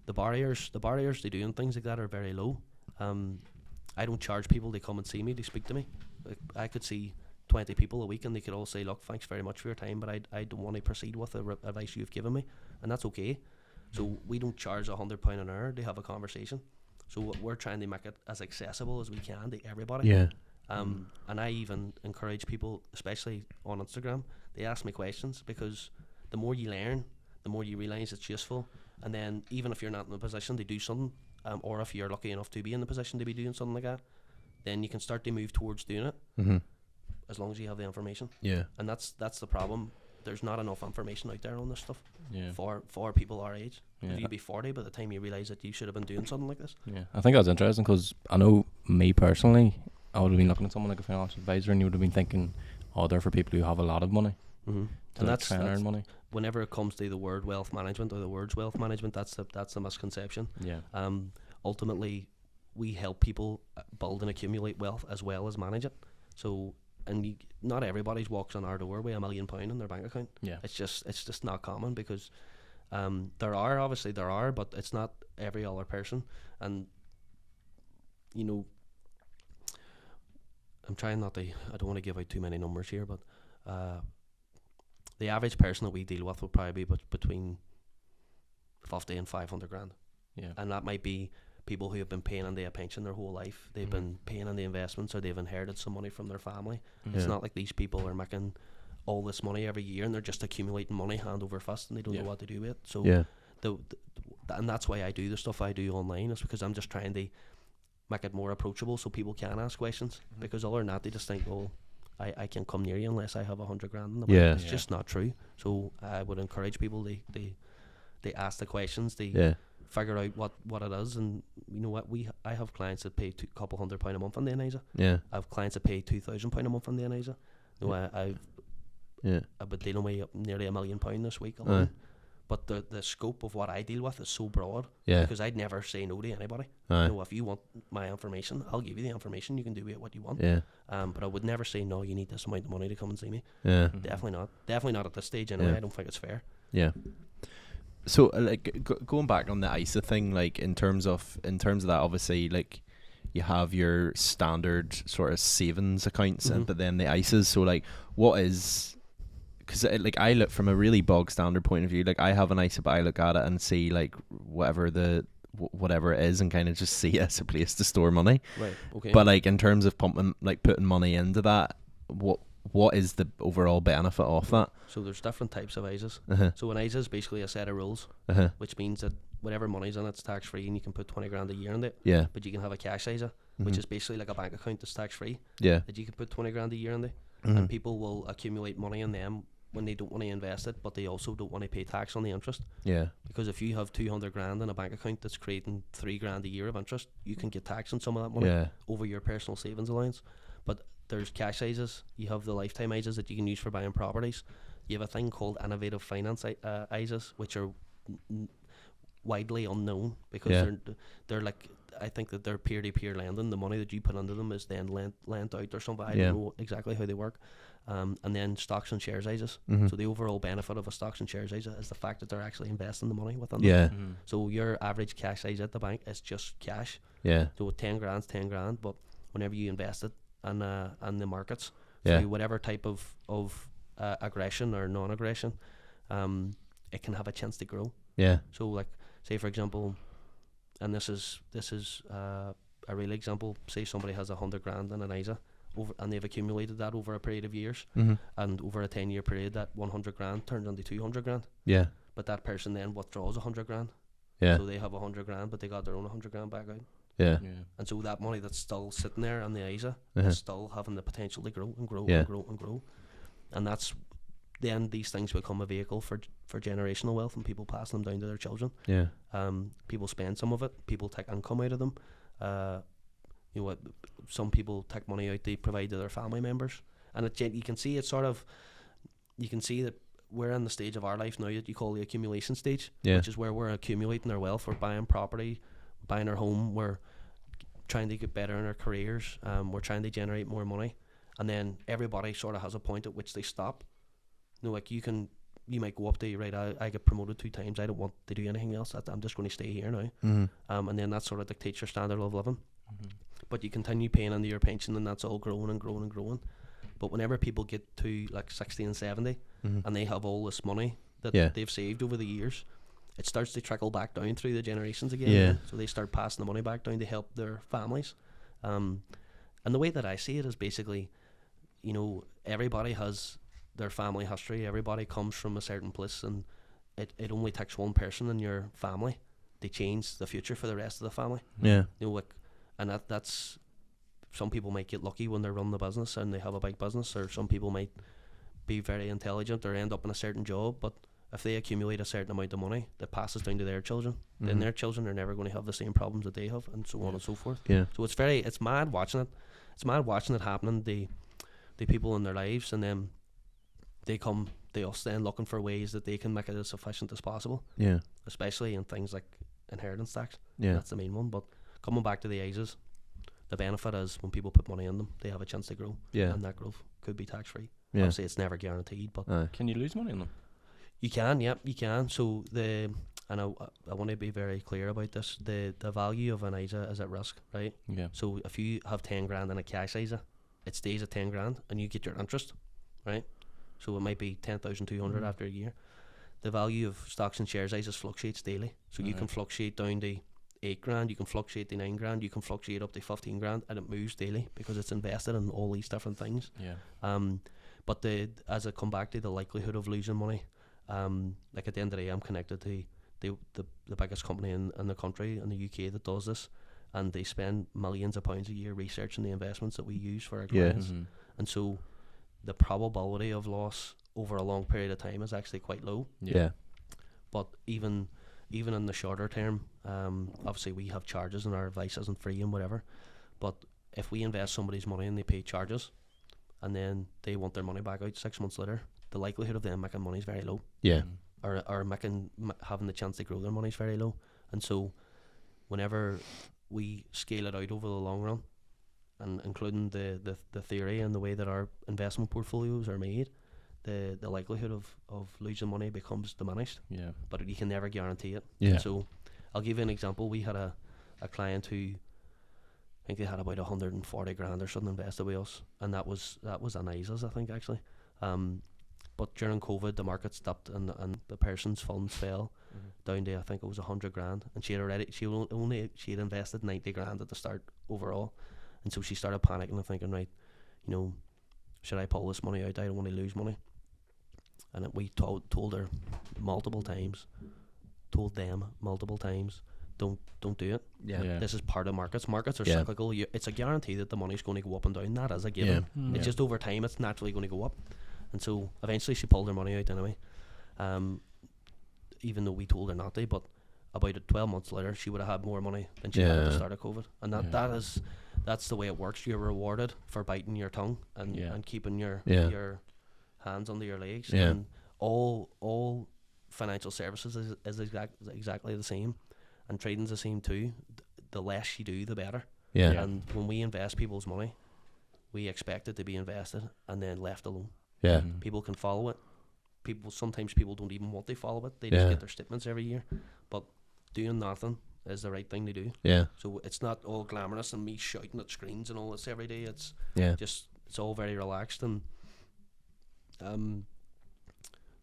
the barriers to doing things like that are very low. I don't charge people to come and see me, to speak to me. Like, I could see 20 people a week and they could all say, look, thanks very much for your time, but I don't want to proceed with the advice you've given me, and that's okay. So we don't charge £100 an hour to have a conversation. So we're trying to make it as accessible as we can to everybody. Yeah. And I even encourage people, especially on Instagram, they ask me questions, because the more you learn, the more you realise it's useful. And then even if you're not in a position to do something, or if you're lucky enough to be in the position to be doing something like that, then you can start to move towards doing it, as long as you have the information. Yeah. And that's the problem. There's not enough information out there on this stuff Yeah. for people our age. Yeah. You'd be 40 by the time you realise that you should have been doing something like this. Yeah, I think that's interesting, because I know me personally, I would have been looking at someone like a financial advisor, and you would have been thinking, oh, they're for people who have a lot of money, Mm-hmm. to And like try and earn money. Whenever it comes to the word wealth management or the words wealth management, that's the misconception. Yeah. Ultimately, we help people build and accumulate wealth as well as manage it. So, and not everybody's walks on our door with £1 million in their bank account. Yeah. It's just not common, because there are, but it's not every other person. And I'm trying not to. I don't want to give out too many numbers here, but the average person that we deal with will probably be between 50 and 500 grand. Yeah. And that might be people who have been paying into a pension their whole life. They've been paying into investments, or they've inherited some money from their family. It's not like these people are making all this money every year and they're just accumulating money hand over fist and they don't know what to do with it. So and that's why I do the stuff I do online, is because I'm just trying to make it more approachable so people can ask questions. Because other than that, they just think, well, I can't come near you unless I have 100 grand in the bank. It's just not true. So I would encourage people to ask the questions, figure out what it is. And you know what, I have clients that pay a couple £100 a month on the NISA. I have clients that pay £2,000 a month on the NISA. I've been dealing with nearly £1 million this week alone. But the scope of what I deal with is so broad, because I'd never say no to anybody. If you want my information, I'll give you the information. You can do with it what you want. But I would never say, no, you need this amount of money to come and see me. Definitely not. Definitely not at this stage anyway. I don't think it's fair. So like going back on the ISA thing, like in terms of that, obviously, like you have your standard sort of savings accounts, but then the ISAs. So like, what is, because like I look from a really bog standard point of view, like I have an ISA, but I look at it and see like whatever it is, and kind of just see it as a place to store money. Right. Okay. But like in terms of putting money into that, what is the overall benefit of that? So there's different types of ISAs. So an ISA is basically a set of rules, which means that whatever money's in it's tax free, and you can put 20 grand a year in it. But you can have a cash ISA, which is basically like a bank account that's tax free. That you can put 20 grand a year in it, and people will accumulate money in them when they don't want to invest it, but they also don't want to pay tax on the interest. Because if you have 200 grand in a bank account that's creating 3 grand a year of interest, you can get tax on some of that money over your personal savings allowance. But there's cash ISAs. You have the lifetime ISAs that you can use for buying properties. You have a thing called innovative finance ISAs, which are widely unknown, because they're like, I think that they're peer-to-peer lending. The money that you put into them is then lent out or something. I don't know exactly how they work. And then stocks and shares ISAs. So the overall benefit of a stocks and shares ISA is the fact that they're actually investing the money within them. So your average cash ISA at the bank is just cash. So 10 grand's 10 grand, but whenever you invest it in the markets through whatever type of aggression or non-aggression, it can have a chance to grow. So like, say for example, and this is a real example, say somebody has 100 grand in an ISA, and they've accumulated that over a period of years, and over a 10-year period that 100 grand turns into 200 grand. but that person then withdraws 100 grand. Yeah. So they have 100 grand, but they got their own 100 grand back out. Yeah. And so that money that's still sitting there on the ISA Uh-huh. is still having the potential to grow and grow Yeah. and grow and grow. And that's then these things become a vehicle for generational wealth, and people pass them down to their children. Yeah. People spend some of it. People take income out of them. You know what? Some people take money out they provide to their family members, and you can see it sort of. You can see that we're in the stage of our life now that you call the accumulation stage, Yeah. which is where we're accumulating our wealth. We're buying property, buying our home. We're trying to get better in our careers. We're trying to generate more money, and then everybody sort of has a point at which they stop. You know, like you might go up to, right, I get promoted 2 times. I don't want to do anything else. I'm just going to stay here now. Mm-hmm. And then that sort of dictates your standard of living. Mm-hmm. But you continue paying into your pension, and that's all growing and growing and growing. But whenever people get to like 60 and 70, Mm-hmm. and they have all this money that Yeah. they've saved over the years, it starts to trickle back down through the generations again. Yeah. So they start passing the money back down to help their families. And the way that I see it is basically, you know, everybody has their family history. Everybody comes from a certain place, and it only takes one person in your family to change the future for the rest of the family. Yeah. You know, like, and that's some people might get lucky when they're running the business and they have a big business, or some people might be very intelligent or end up in a certain job, but if they accumulate a certain amount of money that passes down to their children, then Mhm. their children are never going to have the same problems that they have, and so on and so forth. Yeah. So it's mad watching it. It's mad watching it happening. The people in their lives, and then they us then looking for ways that they can make it as efficient as possible, Yeah. especially in things like inheritance tax. Yeah. That's the main one. But coming back to the ISAs, the benefit is when people put money in them, they have a chance to grow, Yeah. and that growth could be tax free. Yeah. Obviously, it's never guaranteed, but Aye. Can you lose money on them? you can. Yep, you can. So and I want to be very clear about this. The value of an ISA is at risk, right? Yeah. So if you have 10 grand in a cash ISA, it stays at 10 grand, and you get your interest, right? So it might be 10,200 Mhm. after a year. The value of stocks and shares ISAs fluctuates daily. So you can fluctuate down to 8 grand, you can fluctuate to 9 grand, you can fluctuate up to 15 grand, and it moves daily because it's invested in all these different things. Yeah. But as I come back to the likelihood of losing money, like at the end of the day, I'm connected to the biggest company in the country, in the UK, that does this, and they spend millions of pounds a year researching the investments that we use for our Yeah. clients. Mhm. And so the probability of loss over a long period of time is actually quite low. Yeah. But even in the shorter term, obviously we have charges and our advice isn't free and whatever. But if we invest somebody's money and they pay charges, and then they want their money back out 6 months later, the likelihood of them making money is very low, Yeah. Mhm. or having the chance to grow their money is very low. And so whenever we scale it out over the long run, and including the theory and the way that our investment portfolios are made, the likelihood of losing money becomes diminished, Yeah. but you can never guarantee it. Yeah. So I'll give you an example. We had a client who, I think they had about 140 grand or something invested with us, and that was an ISAs, I think, actually. But during COVID, the market stopped, and the person's funds fell down to, I think it was 100 grand, and she had invested 90 grand at the start overall, and so she started panicking and thinking, right, you know, should I pull this money out? I don't want to lose money. And we told her multiple times, don't do it. Yeah. This is part of markets. Markets are Yeah. cyclical. It's a guarantee that the money's going to go up and down. That is a given. Yeah. Mm. It's just over time, it's naturally going to go up. And so eventually she pulled her money out anyway, even though we told her not to. But about 12 months later, she would have had more money than she had at the Yeah. start of COVID. And that's the way it works. You're rewarded for biting your tongue and keeping your hands under your legs. Yeah. And all financial services is exactly the same, and trading's the same too. The less you do, the better. Yeah. And when we invest people's money, we expect it to be invested and then left alone. Yeah. Mhm. People can follow it. Sometimes people don't even want to follow it. They just Yeah. get their statements every year. But doing nothing is the right thing to do. Yeah. So it's not all glamorous and me shouting at screens and all this every day. It's Yeah. it's all very relaxed and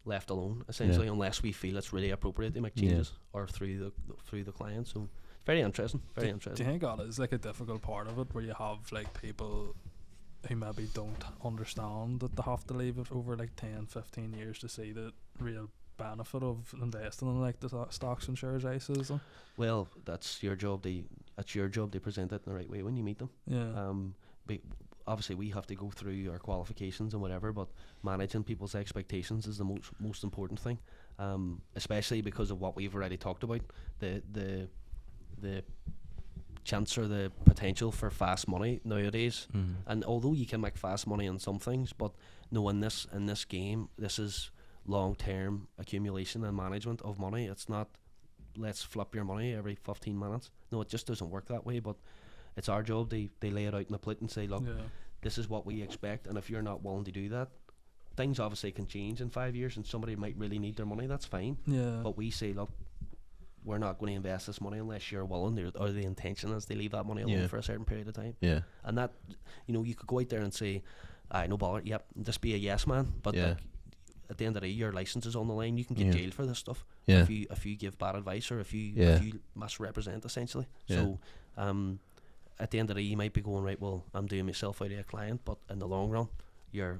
left alone, essentially, unless we feel it's really appropriate to make Yeah. changes or through the client. So it's very interesting. Very Do you interesting. think that is like a difficult part of it, where you have like people who maybe don't understand that they have to leave it over like 10, 15 years to see the real benefit of investing in like the stocks and shares ISAs? Well, that's your job. It's your job to present it in the right way when you meet them. Yeah. Obviously we have to go through our qualifications and whatever, but managing people's expectations is the most important thing. Especially because of what we've already talked about, the chance or the potential for fast money nowadays. And although you can make fast money on some things, but no, in this game, this is long-term accumulation and management of money. It's not let's flip your money every 15 minutes. No, it just doesn't work that way. But it's our job. They lay it out on the plate and say, look, this is what we expect, and if you're not willing to do that, things obviously can change in 5 years, and somebody might really need their money. That's fine. Yeah. But we say, look, we're not going to invest this money unless you're willing, or the intention is to leave that money alone for a certain period of time. Yeah. And that, you could go out there and say, no bother, yep, just be a yes man. But like, at the end of the day, your license is on the line. You can get jailed for this stuff if you give bad advice, or if you misrepresent, essentially. So at the end of the day, you might be going, right, well, I'm doing myself out of a client, but in the long run, you're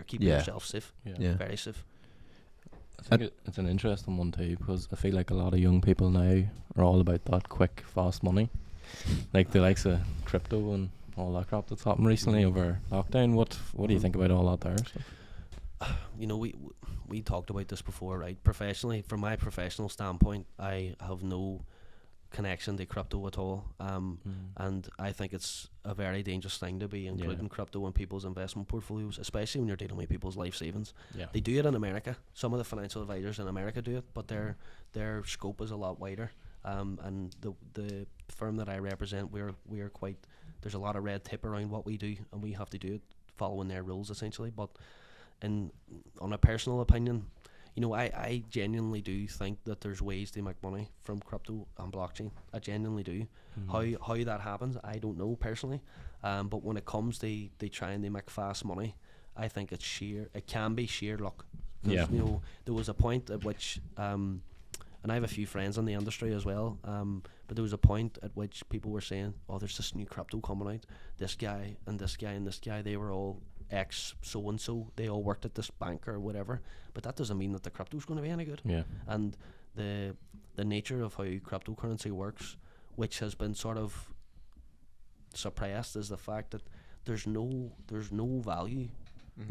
keeping yourself safe. Very safe. I think it's an interesting one too, because I feel like a lot of young people now are all about that quick, fast money, like the likes of crypto and all that crap that's happened recently over lockdown. What do you think about all that there? We talked about this before, right? Professionally, from my professional standpoint, I have no connection to crypto at all, and I think it's a very dangerous thing to be including crypto in people's investment portfolios, especially when you're dealing with people's life savings. They do it in America. Some of the financial advisors in America do it, but their scope is a lot wider, and the firm that I represent, we're quite, there's a lot of red tape around what we do, and we have to do it following their rules, essentially. But on a personal opinion, I genuinely do think that there's ways to make money from crypto and blockchain. I genuinely do. How that happens, I don't know personally. But when it comes to trying to make fast money, I think it can be sheer luck. Because there was a point at which, and I have a few friends in the industry as well, but there was a point at which people were saying, oh, there's this new crypto coming out. This guy and this guy and this guy, they were all ex so and so, they all worked at this bank or whatever, but that doesn't mean that the crypto's going to be any good. And the nature of how cryptocurrency works, which has been sort of suppressed, is the fact that there's no value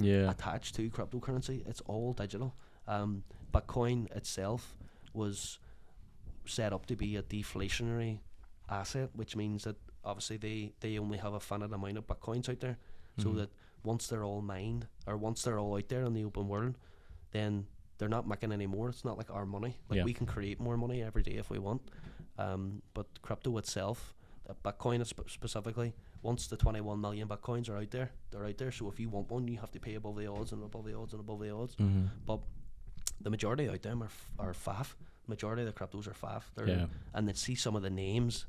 attached to cryptocurrency. It's all digital. Bitcoin itself was set up to be a deflationary asset, which means that obviously they only have a finite amount of bitcoins out there, so that once they're all mined, or once they're all out there in the open world, then they're not making any more. It's not like our money. We can create more money every day if we want. But crypto itself, Bitcoin specifically, once the 21 million Bitcoins are out there, they're out there. So if you want one, you have to pay above the odds and above the odds and above the odds. But the majority out there are faff. Majority of the cryptos are faff. And they see some of the names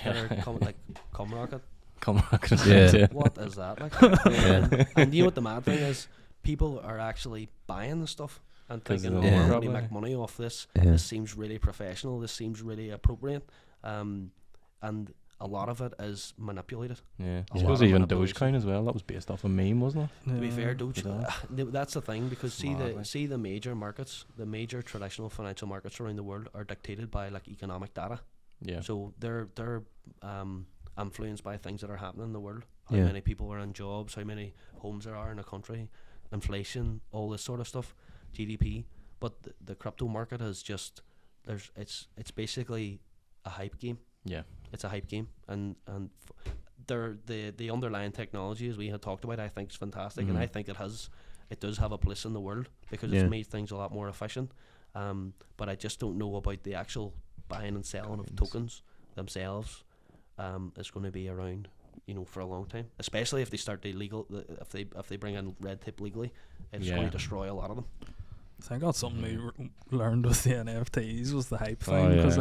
that are coming, like Comrocket. What is that like? And you know what the mad thing is? People are actually buying the stuff and thinking, we're going to make money off this. This seems really professional. This seems really appropriate. And a lot of it is manipulated. I suppose even Dogecoin as well. That was based off a meme, wasn't it? To be fair, that's the thing, because see the major markets, the major traditional financial markets around the world are dictated by like economic data. So they're influenced by things that are happening in the world. How many people are in jobs, how many homes there are in a country, inflation, all this sort of stuff, GDP. But the crypto market is just, it's basically a hype game. It's a hype game, and the underlying technology, as we had talked about, I think is fantastic, and I think it does have a place in the world, because it's made things a lot more efficient. But I just don't know about the actual buying and selling of tokens themselves. Is going to be around, for a long time, especially if they start if they bring in red tape legally, it's going to destroy a lot of them. I think that's something we learned with the NFTs, was the hype thing, because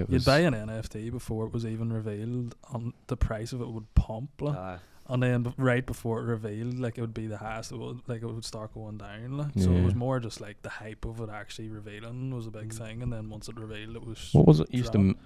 you'd buy an NFT before it was even revealed, and the price of it would pump, and then right before it revealed, like, it would be the highest, it would start going down, so it was more just like the hype of it actually revealing was a big thing, and then once it revealed, it was, what was it,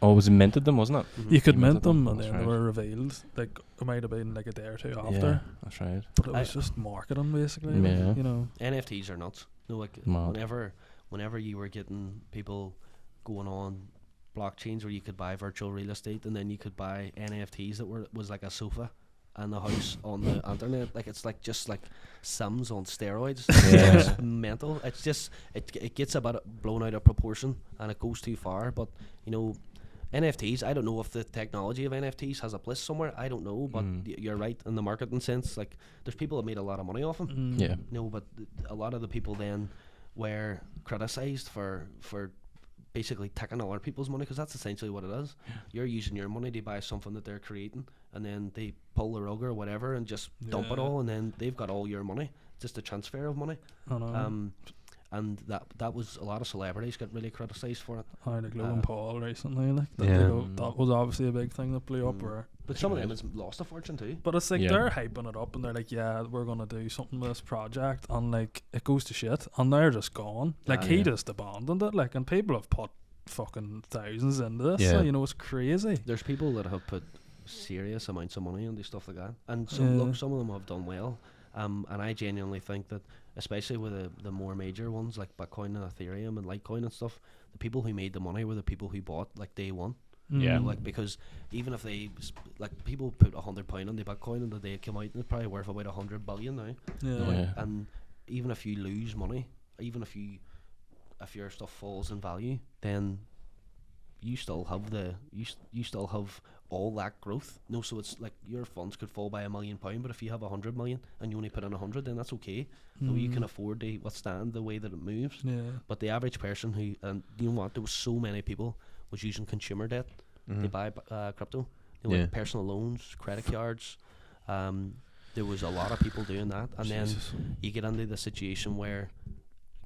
was minted them, wasn't it? You could mint them, and then they were revealed, like, it might have been like a day or two after. That's right. But it was just marketing, basically. NFTs are nuts. Whenever whenever you were getting people going on blockchains where you could buy virtual real estate and then you could buy NFTs that was like a sofa and a house on the internet, like it's like just like Sims on steroids. It's mental. It's just it gets a bit blown out of proportion and it goes too far. But you know, NFTs, I don't know if the technology of NFTs has a place somewhere. I don't know, but you're right in the marketing sense. Like there's people that made a lot of money off them. Yeah. You know, but a lot of the people then were criticised for basically taking other people's money, because that's essentially what it is. You're using your money to buy something that they're creating, and then they pull the rug or whatever and just dump it all, and then they've got all your money. Just a transfer of money. And that was a lot of celebrities got really criticised for it. Like Logan Paul recently, like that was obviously a big thing that blew up. But some of them has lost a fortune too. But it's like they're hyping it up and they're like, yeah, we're gonna do something with this project, and like it goes to shit, and they're just gone. Like he just abandoned it, like, and people have put fucking thousands into this. So, you know, it's crazy. There's people that have put serious amounts of money into stuff like that, and some of them have done well. And I genuinely think that, especially with the more major ones like Bitcoin and Ethereum and Litecoin and stuff, the people who made the money were the people who bought like day one. Yeah. Like, because even if they like people put £100 on the Bitcoin and the day it came out, and it's probably worth about 100 billion now. And even if you lose money, even if your stuff falls in value, then you still have you still have all that growth. No, so it's like your funds could fall by £1 million, but if you have 100 million and you only put in 100, then that's okay. So you can afford to withstand the way that it moves. But the average person who, and you know what, there was so many people was using consumer debt to buy crypto. You know, like personal loans, credit cards. There was a lot of people doing that, and then you get into the situation where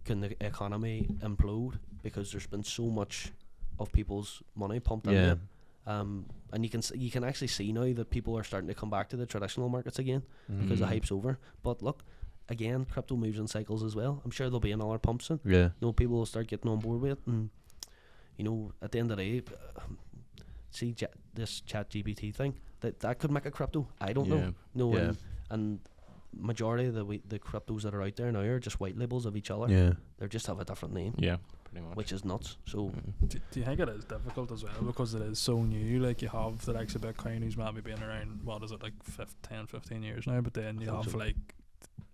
can the economy implode because there's been so much of people's money pumped into it. And you can actually see now that people are starting to come back to the traditional markets again because the hype's over. But look, again, crypto moves in cycles as well. I'm sure there'll be another pump soon. You know, people will start getting on board with it, and you know, at the end of the day, see this ChatGPT thing that could make a crypto. I don't know. No, and majority of the cryptos that are out there now are just white labels of each other. They just have a different name. Pretty much. Which is nuts. So do you think it is difficult as well because it is so new? Like you have the likes of Bitcoin, who's maybe been around, what is it, like 10, 15 years now, but then you have like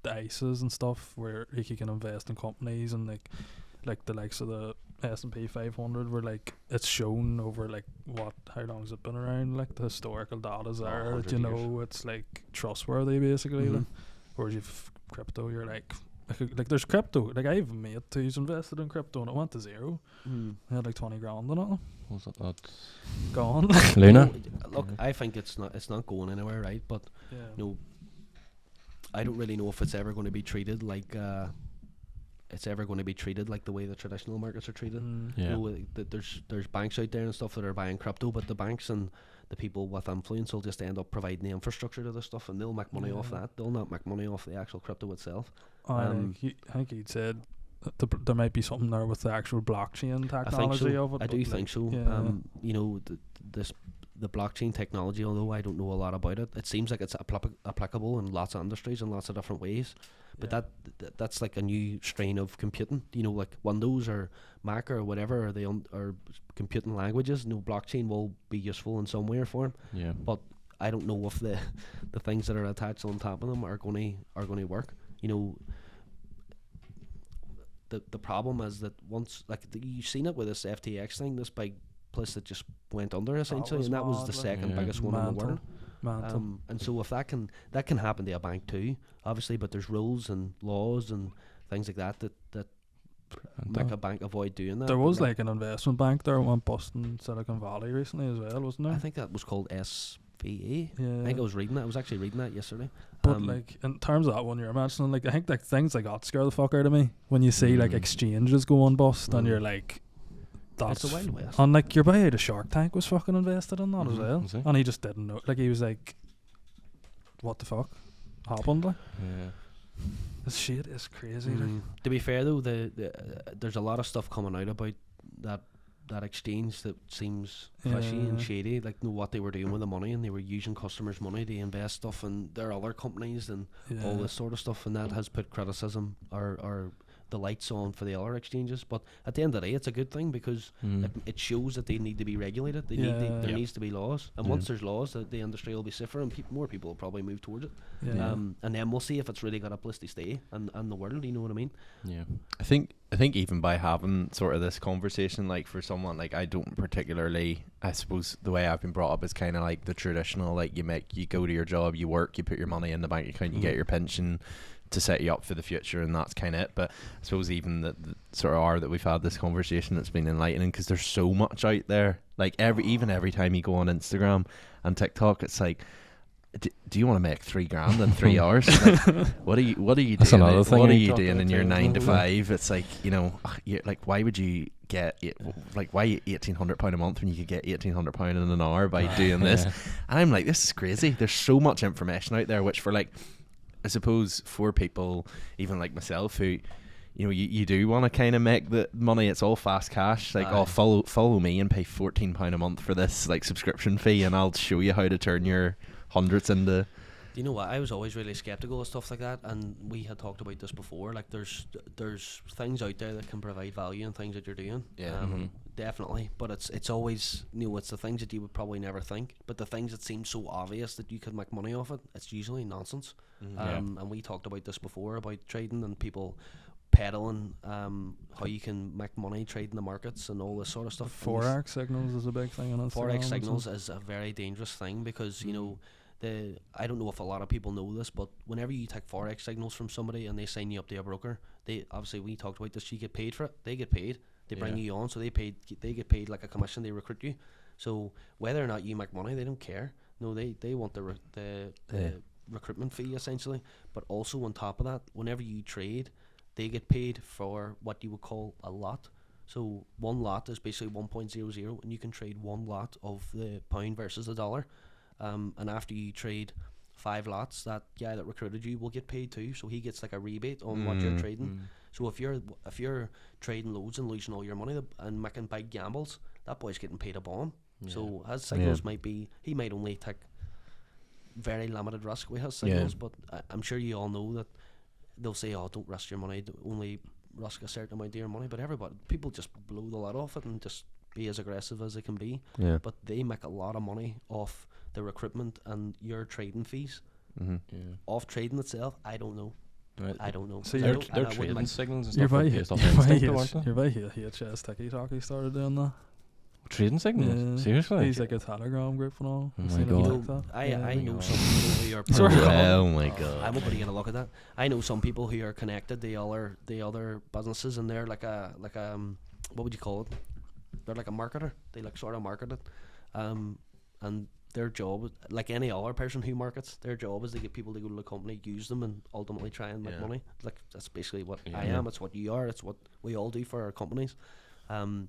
the ISAs and stuff where like you can invest in companies, and like the likes of the S&P 500 where like it's shown over like how long has it been around, like the historical data's there, you know, it's like trustworthy basically. Like, whereas you've crypto, you're like there's crypto, like I have a mate who's invested in crypto and it went to zero. He had like 20 grand in it. Was it not gone? Luna? Look, I think it's not going anywhere, right? But you know, I don't really know if it's ever going to be treated like the way the traditional markets are treated. You know, there's banks out there and stuff that are buying crypto, but the banks and the people with influence will just end up providing the infrastructure to this stuff, and they'll make money off that. They'll not make money off the actual crypto itself. I think he'd said there might be something there with the actual blockchain technology of it. I do think so. You know, the blockchain technology, although I don't know a lot about it, it seems like it's applicable in lots of industries in lots of different ways. But that's like a new strain of computing. You know, like Windows or Mac or whatever, or computing languages. No, blockchain will be useful in some way or form. But I don't know if the things that are attached on top of them are going to work. You know, the problem is that once, like you've seen it with this FTX thing, this big place that just went under essentially, and that was the second biggest one in the world. And so if that can happen to a bank too, obviously, but there's rules and laws and things like that make a bank avoid doing that. There was like an investment bank there went bust in Silicon Valley recently as well, wasn't there? I think that was called SVA. I think I was reading that. I was actually reading that yesterday. But like in terms of that one you're mentioning, like I think like things like that scare the fuck out of me when you see like exchanges going bust and you're like, that's it's a Wild West. And like your boy out of Shark Tank was fucking invested in that as well, and he just didn't know. Like he was like, what the fuck happened? Like, this shit is crazy. Like. To be fair though, there's a lot of stuff coming out about that exchange that seems fishy and shady. Like, know what they were doing with the money, and they were using customers' money to invest stuff in their other companies and all this sort of stuff, and that has put criticism or the lights on for the other exchanges. But at the end of the day, it's a good thing because it shows that they need to be regulated. There needs to be laws, and once there's laws, the industry will be safer, and more people will probably move towards it. And then we'll see if it's really got a place to stay and the world. You know what I mean? Yeah. I think even by having sort of this conversation, like for someone like I don't particularly, I suppose the way I've been brought up is kind of like the traditional, like you go to your job, you work, you put your money in the bank account, you get your pension to set you up for the future, and that's kind of it. But I suppose even the sort of hour that we've had this conversation, it's been enlightening because there's so much out there. Like every time you go on Instagram and TikTok, it's like, do you want to make $3,000 in 3 hours? Like, what are you doing? What are you doing in your 9 to 5? It's like, like why would you get it? Like why £1,800 a month when you could get £1,800 in an hour by doing this? And I'm like, this is crazy. There's so much information out there, which for like, I suppose for people even like myself who, you do want to kind of make the money. It's all fast cash. Like, follow me and pay £14 a month for this like subscription fee, and I'll show you how to turn your hundreds into. Do you know what? I was always really skeptical of stuff like that, and we had talked about this before. Like, there's things out there that can provide value in things that you're doing. Yeah. Definitely, but it's always it's the things that you would probably never think, but the things that seem so obvious that you could make money off it, it's usually nonsense. And we talked about this before about trading and people peddling how you can make money trading the markets and all this sort of stuff. Forex signals is a big thing on Instagram. Forex signals is a very dangerous thing because I don't know if a lot of people know this, but whenever you take forex signals from somebody and they sign you up to a broker, they obviously, we talked about this, you get paid for it. They get paid. They bring you on, so they get paid like a commission. They recruit you. So whether or not you make money, they don't care. No, they want the recruitment fee essentially. But also on top of that, whenever you trade, they get paid for what you would call a lot. So one lot is basically 1.00, and you can trade one lot of the pound versus the dollar. And after you trade 5 lots, that guy that recruited you will get paid too. So he gets like a rebate on what you're trading. So if you're trading loads and losing all your money and making big gambles, that boy's getting paid a bomb. So his signals he might only take very limited risk with his signals, but I'm sure you all know that they'll say, don't risk your money, only risk a certain amount of your money. But people just blow the lot off it and just be as aggressive as they can be. But they make a lot of money off the recruitment and your trading fees. Off trading itself, I don't know. Right. I don't know. So they're trading signals and stuff. You're very HS TikTok he started doing that. Trading signals? Seriously? He's like a Telegram group and all. Oh my god. I know some people who are oh my god. I'm going to get a look at that. I know some people who are connected to the other businesses, and they're like a what would you call it? They're like a marketer. They like sort of market it. And their job, like any other person who markets, their job is to get people to go to the company, use them, and ultimately try and make money. Like, that's basically what I am. It's what you are. It's what we all do for our companies. And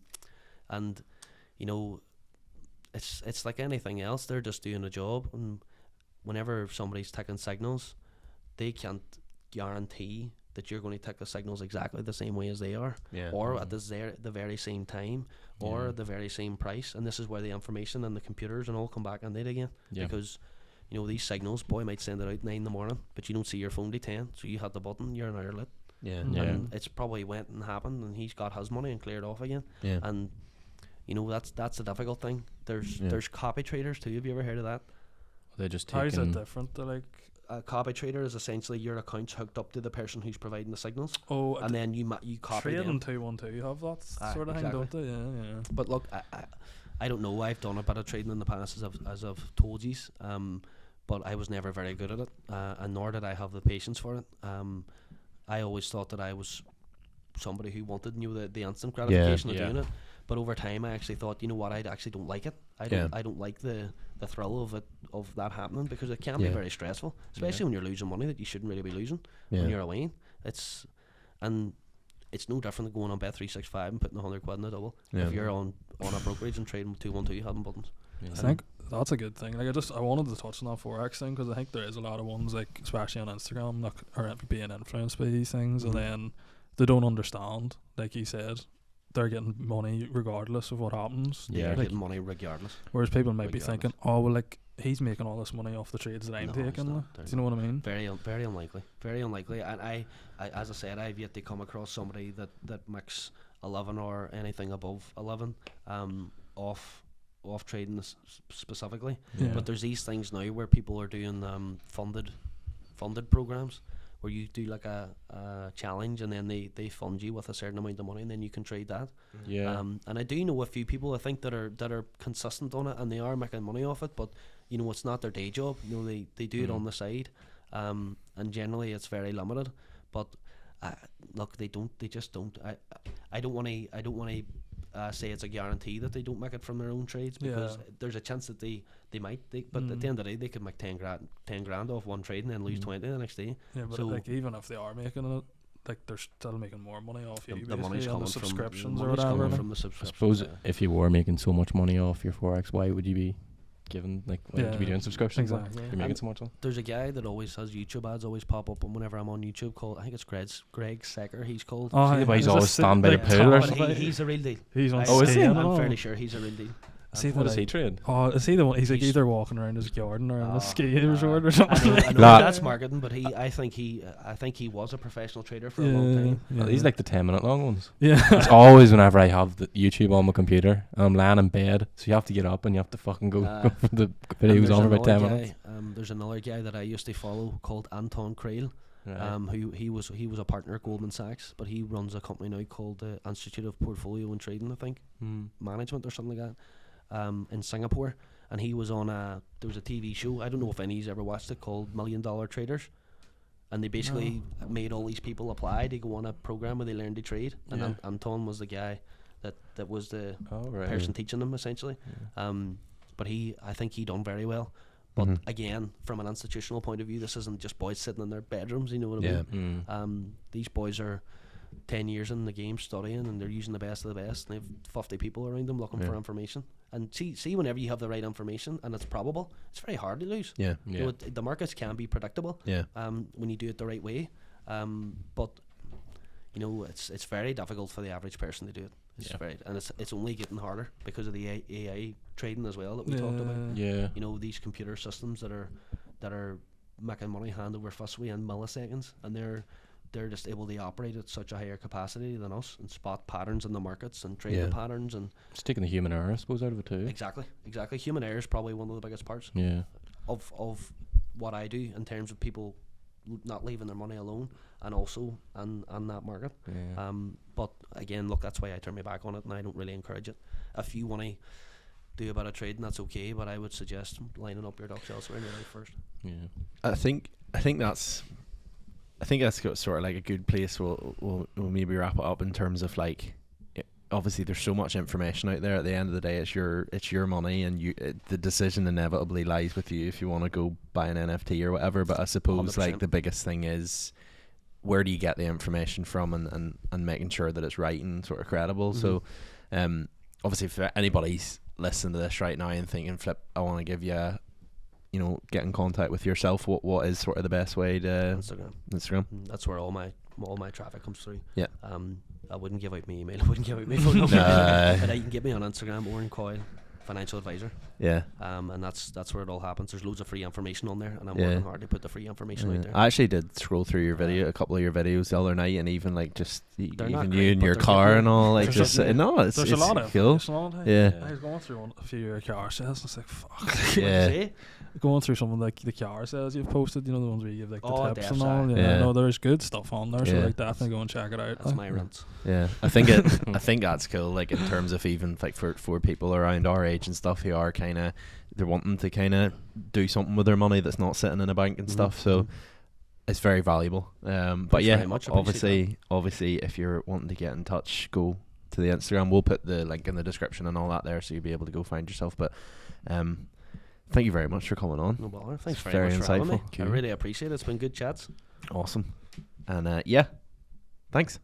it's like anything else. They're just doing a job, and whenever somebody's taking signals, they can't guarantee that you're going to take the signals exactly the same way as they are, or at the very same time, or the very same price. And this is where the information and the computers and all come back in it again, because these signals, boy might send it out 9 in the morning, but you don't see your phone till 10, so you had the button, you're an hour late. And it's probably went and happened, and he's got his money and cleared off again. And that's a difficult thing. There's copy traders too. Have you ever heard of that? They just how is that different to like? A copy trader is essentially your account's hooked up to the person who's providing the signals. and then you copy them. Trading 212 you have that sort of thing, don't they? Yeah. But look, I don't know. I've done a bit of trading in the past, as I've told you, but I was never very good at it, and nor did I have the patience for it. I always thought that I was somebody who wanted the instant gratification of doing it. But over time, I actually thought, I actually don't like it. I don't like the thrill of that happening, because it can be very stressful, especially when you're losing money that you shouldn't really be losing when you're away. It's no different than going on Bet365 and putting £100 in a double. If you're on a brokerage and trading with 212 having buttons. I think that's a good thing. Like, I wanted to touch on that Forex thing, because I think there is a lot of ones, like especially on Instagram, that are being influenced by these things, and then they don't understand, like you said, they're getting money regardless of what happens. Yeah, Like, getting money regardless. whereas people might be Regardless. thinking, oh well, like he's making all this money off the trades that I'm No, he's taking. not. Like, They're do you know what I mean? Very unlikely. Very unlikely. And I, as I said, I've yet to come across somebody that makes 11 or anything above 11 off trading specifically. Yeah. But there's these things now where people are doing funded programs where you do like a challenge and then they fund you with a certain amount of money and then you can trade that. Yeah. And I do know a few people I think that are consistent on it and they are making money off it, but you know it's not their day job. You know they do it on the side, and generally it's very limited. But look, they just don't. I don't want to say it's a guarantee that they don't make it from their own trades, because there's a chance that they might. But at the end of the day, they could make 10 grand off one trade and then lose 20 the next day. Yeah, but So like even if they are making it, like they're still making more money off you. the money's basically, on coming the subscriptions from, or whatever. from the I subscriptions. suppose yeah. if you were making so much money off your forex, why would you be giving, like, why would you be doing subscriptions? Exactly. You're making so much on. There's a guy that always has YouTube ads always pop up, and whenever I'm on YouTube, called I think it's Greg Secker. He's called. Oh, See the way he's is always this stand by the like pool or Tom- something? But he's a real deal. He's on Oh, is he? skiing and I'm all. fairly sure he's a real deal. See What that does he trade? Oh, is he the one? He's like He's- either walking around his garden or in Oh, a ski nah. resort or I something. know Nah. that's marketing, but I think he was a professional trader for a long time. Yeah. These like the 10-minute long ones. Yeah. It's always whenever I have the YouTube on my computer and I'm lying in bed, so you have to get up and you have to fucking go Uh, for the And videos there's on for about 10 another minutes. guy, there's another guy that I used to follow called Anton Coyle. Who he was a partner at Goldman Sachs, but he runs a company now called the Institute of Portfolio and Trading, I think, management or something like that, in Singapore. And he was on there was a TV show, I don't know if any's ever watched it, called $1 Million Traders, and they basically made all these people apply to go on a program where they learn to trade, and Yeah. Anton was the guy that was the Oh, right. person teaching them essentially. But I think he done very well. But again, from an institutional point of view, this isn't just boys sitting in their bedrooms, you know what I mean? These boys are 10 years in the game studying, and they're using the best of the best, and they have 50 people around them looking for information. And see whenever you have the right information and it's probable, it's very hard to lose. Yeah. You know, the markets can be predictable Yeah. when you do it the right way. But you know, it's very difficult for the average person to do it. It's only getting harder because of the AI trading as well that we talked about. Yeah. You know, these computer systems that are making money hand over fist in milliseconds, and they're just able to operate at such a higher capacity than us and spot patterns in the markets and trade the patterns, and It's taking the human error, I suppose, out of it too. exactly human error is probably one of the biggest parts Yeah. of what I do in terms of people not leaving their money alone, and also on that market. Yeah. But again, look, that's why I turn my back on it, and I don't really encourage it. If you want to do a bit of trading, that's okay, but I would suggest lining up your ducks elsewhere in your life first. Yeah. I think that's sort of like a good place. We'll maybe wrap it up in terms of like, obviously there's so much information out there. At the end of the day, it's your money, and the decision inevitably lies with you if you want to go buy an NFT or whatever. But I suppose 100%. like the biggest thing is, where do you get the information from, and making sure that it's right and sort of credible. So obviously if anybody's listening to this right now and thinking, Flip, I want to give you get in contact with yourself, what is sort of the best way to Instagram? That's where all my traffic comes through. Yeah. I wouldn't give out my email, I wouldn't give out my phone number. But you can get me on Instagram, Orann Coyle, Financial Advisor. Yeah. And that's where it all happens. There's loads of free information on there, and I'm working hard to put the free information out there. I actually did scroll through your a couple of your videos the other night, and even like just They're not even great, you in but your they're car good. and all, like There's just a- it's There's a lot of cool. information on it. Yeah. I was going through a few of your car sales, and it's like, fuck. Yeah. See? Going through some of like the car sales you've posted, the ones where you give like the Oh, tips and Devs, all. aye. Yeah, Yeah. no, there's good stuff on there, so Yeah. like definitely go and check it out. That's my rant. Yeah, I think that's cool. Like in terms of even like for people around our age and stuff who are kind of they're wanting to kind of do something with their money that's not sitting in a bank and stuff. So it's very valuable. But Thanks yeah, very much, I appreciate obviously, if you're wanting to get in touch, go to the Instagram. We'll put the link in the description and all that there, so you'll be able to go find yourself. But thank you very much for coming on. No bother. Thanks It's very very much for having me. insightful. I really appreciate it. It's been good chats. Awesome. And yeah, thanks.